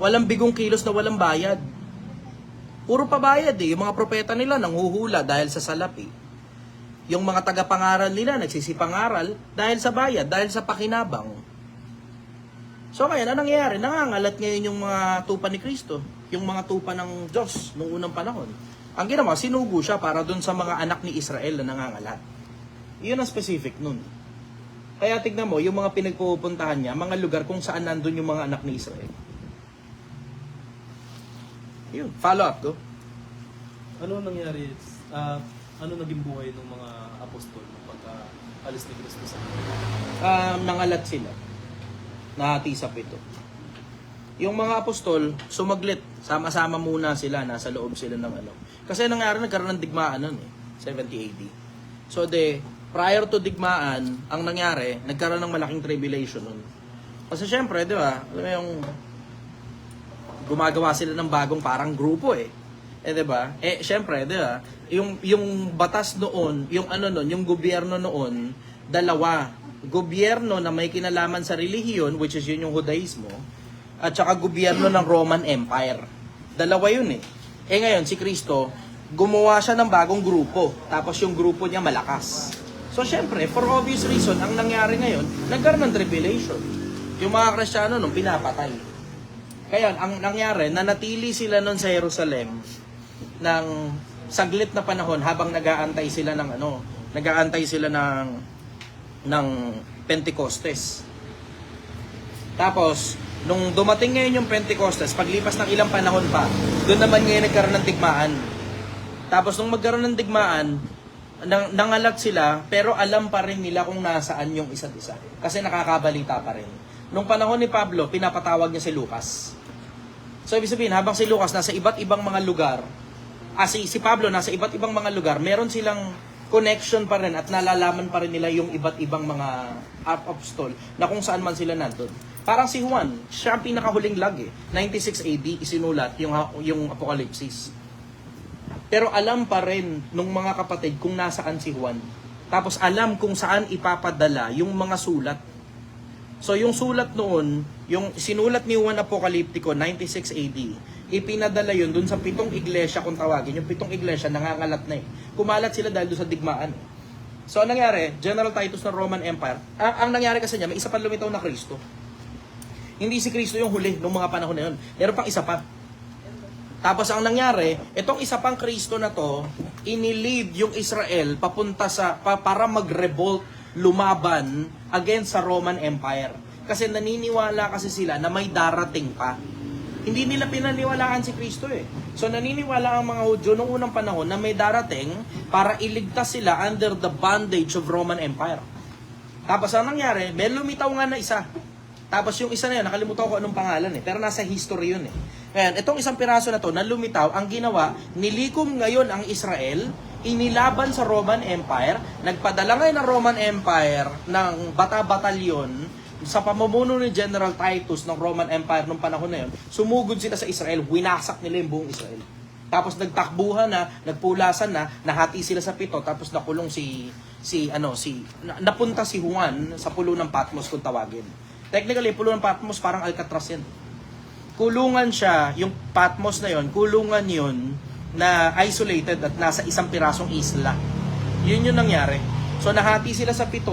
Walang bigong kilos na walang bayad. Puro pabayad Yung mga propeta nila nanghuhula dahil sa salapi. Yung mga tagapangaral nila nagsisipangaral dahil sa bayad, dahil sa pakinabang. So ngayon, anong nangyayari? Nangangalat ngayon yung mga tupa ni Kristo. Yung mga tupa ng Diyos noong unang panahon. Ang ginawa, sinugo siya para dun sa mga anak ni Israel na nangangalat. Iyon ang specific nun. Kaya tignan mo, yung mga pinagpupuntahan niya, mga lugar kung saan nandun yung mga anak ni Israel. Yun, follow up to. Ano nangyari? Ano naging buhay ng mga apostol pagka alis ni Kristo sa mundo? Nangalat sila. Nahatisap ito. Yung mga apostol, sumaglit. Sama-sama muna sila. Nasa loob sila ng ano. Kasi nangyari, nagkaroon ng digmaan nun 70 AD. So prior to digmaan, ang nangyari, nagkaroon ng malaking tribulation nun. Kasi syempre, di ba, alam mo yung gumagawa sila ng bagong parang grupo di ba? Syempre, di ba? Yung batas noon, yung yung gobyerno noon, dalawa. Gobyerno na may kinalaman sa relihiyon, which is yun yung Judaismo, at saka gobyerno ng Roman Empire. Dalawa yun ngayon, si Kristo, gumawa siya ng bagong grupo. Tapos yung grupo niya malakas. So, syempre, for obvious reason, ang nangyari ngayon, nagkaroon ng tribulation. Yung mga Kristiyano nung pinapatay. Kaya, ang nangyari, nanatili sila nun sa Jerusalem ng saglit na panahon habang nag-aantay sila ng Pentecostes. Tapos, nung dumating ngayon yung Pentecostes, paglipas ng ilang panahon pa, doon naman ngayon nagkaroon ng digmaan. Tapos nung magkaroon ng digmaan, nangalat sila, pero alam pa rin nila kung nasaan yung isa't isa. Kasi nakakabalita pa rin. Nung panahon ni Pablo, pinapatawag niya si Lucas. So, ibig sabihin, habang si Lucas nasa iba't ibang mga lugar, si Pablo nasa iba't ibang mga lugar, meron silang connection pa rin at nalalaman pa rin nila yung iba't ibang mga apostol na kung saan man sila nandun. Parang si Juan, siya ang pinakahuling lag 96 AD isinulat yung Apocalypse. Pero alam pa rin nung mga kapatid kung nasaan si Juan. Tapos alam kung saan ipapadala yung mga sulat. So yung sulat noon, yung sinulat ni Juan Apokaliptiko 96 AD, ipinadala yun dun sa 7 iglesia kung tawagin. Yung 7 iglesia nangangalat na Kumalat sila dahil dun sa digmaan. So ang nangyari, General Titus ng Roman Empire, ang nangyari kasi niya, may isa pang lumitaw na Kristo. Hindi si Kristo yung huli nung mga panahon na yun. Meron pang isa pa. Tapos ang nangyari, itong isa pang Kristo na to, inilid yung Israel papunta para mag-revolt, lumaban against sa Roman Empire. Kasi naniniwala kasi sila na may darating pa. Hindi nila pinaniwalaan si Kristo So naniniwala ang mga Hudyo noong unang panahon na may darating para iligtas sila under the bondage of Roman Empire. Tapos ang nangyari, may lumitaw nga na isa. Tapos yung isa na yun, nakalimutan ko anong pangalan pero nasa history yun Ngayon, itong isang piraso na to na lumitaw, ang ginawa, nilikom ngayon ang Israel, inilaban sa Roman Empire, nagpadala ngayon ng Roman Empire ng bata-batalyon sa pamumuno ni General Titus ng Roman Empire nung panahon na yun, sumugod sila sa Israel, winasak nila yung buong Israel. Tapos nagtakbuhan na, nagpulasan na, nahati sila sa 7, tapos nakulong napunta si Juan sa pulo ng Patmos kung tawagin. Technically, pulo ng Patmos parang Alcatraz yan. Kulungan siya, yung Patmos na yon, kulungan yun na isolated at nasa isang pirasong isla. Yun yung nangyari. So nahati sila sa 7.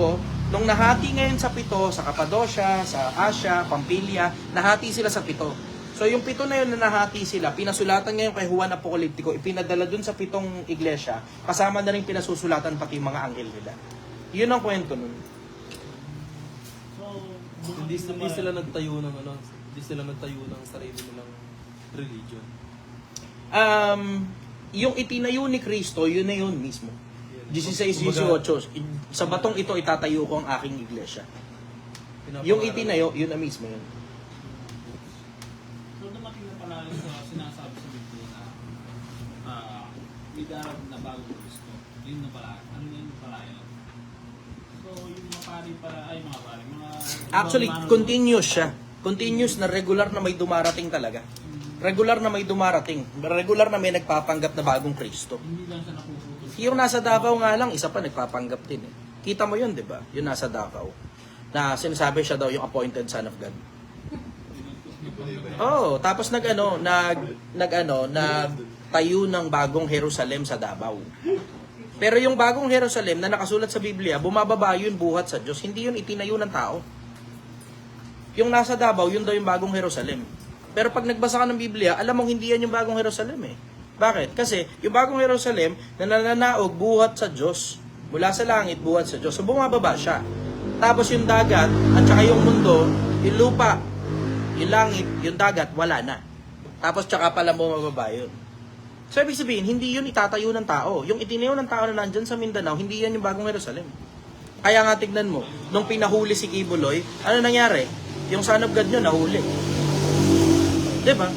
Nung nahati ngayon sa 7, sa Cappadocia, sa Asia, Pamphylia, nahati sila sa 7. So yung 7 na yun na nahati sila, pinasulatan ngayon kay Juan Apokaliptiko, ipinadala dun sa 7 iglesia, kasama na rin pinasusulatan pati mga anghel nila. Yun ang kwento nun. Hindi sila nagtayo ng sarili nilang religion. Yung itinayo ni Kristo, yun na yun mismo. 16:18, sa batong ito itatayo ko ang aking iglesia. Yung itinayo, yun na mismo yun. So dumating na pala sa sinasabi sa Biblia na may darab na bagong Kristo. Yun na pala. Ano yun pala yun? So yung mga pari pala, Actually, continuous siya. Continuous na regular na may dumarating talaga. Regular na may dumarating. Regular na may nagpapanggap na bagong Kristo. Hindi lang siya napuputo. Yung nasa Davao nga lang, isa pa nagpapanggap din Kita mo yun, di ba? Yung nasa Davao. Na sinasabi siya daw yung appointed son of God. Tapos nagtayo ng bagong Jerusalem sa Davao. Pero yung bagong Jerusalem na nakasulat sa Biblia, bumababa yun buhat sa Diyos. Hindi yun itinayo ng tao. Yung nasa Davao, yun daw yung bagong Jerusalem. Pero pag nagbasa ka ng Biblia, alam mong hindi yan yung bagong Jerusalem Bakit? Kasi yung bagong Jerusalem na nananaog buhat sa Diyos. Mula sa langit, buhat sa Diyos. So bumababa siya. Tapos yung dagat, at saka yung mundo, yung lupa, yung langit, yung dagat, wala na. Tapos tsaka pala bumababa yun. So, ibig sabihin, hindi yun itatayo ng tao. Yung itinayo ng tao na nandyan sa Mindanao, hindi yan yung bagong Jerusalem. Kaya nga tignan mo, nung pinahuli si Kibuloy, ano nangyari? Yung son of God nyo nahuli. Diba?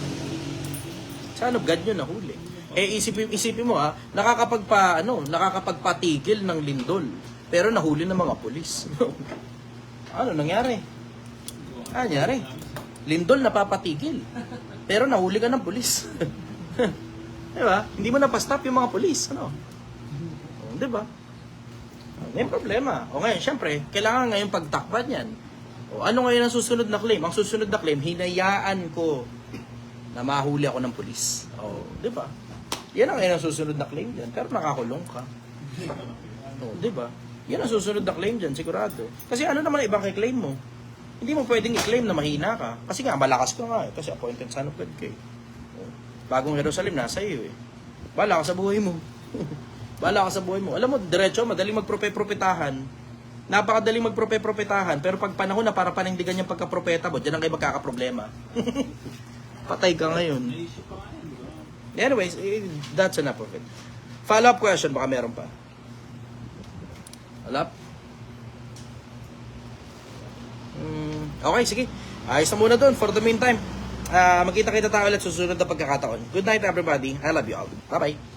Son of God nyo nahuli. Isipin mo nakakapagpatigil ng lindol. Pero nahuli ng mga pulis. Ano nangyari? Nangyari? Lindol napapatigil. Pero nahuli ka ng pulis. Diba? Hindi mo napastop yung mga polis. Diba? May problema. O ngayon, syempre, kailangan ngayon pagtakpan yan. O ano ngayon ang susunod na claim? Ang susunod na claim, hinayaan ko na mahuli ako ng pulis. O, diba? Yan ang ngayon ang susunod na claim dyan. Pero nakakulong ka. O, diba? Yan ang susunod na claim dyan, sigurado. Kasi ano naman ibang i-claim mo? Hindi mo pwedeng i-claim na mahina ka. Kasi nga, malakas ka nga Kasi appointed son of God ka Bagong Jerusalem nasa iyo Bala ka sa buhay mo. Bala ka sa buhay mo. Alam mo, diretso, madaling magprope-propetahan. Napakadaling magprope-propetahan. Pero pag panahon na para panindigan yung pagka-propeta mo, dyan ang kayo magkakaproblema. Patay ka ngayon. Naisip pa nga yun, di ba? Anyways, that's enough of it. Follow-up question, baka meron pa. Wala? Okay, sige. Ayos na muna dun. For the meantime, magkita-kita tayo ulit susunod na pagkakataon. Good night, everybody. I love you all. Bye-bye.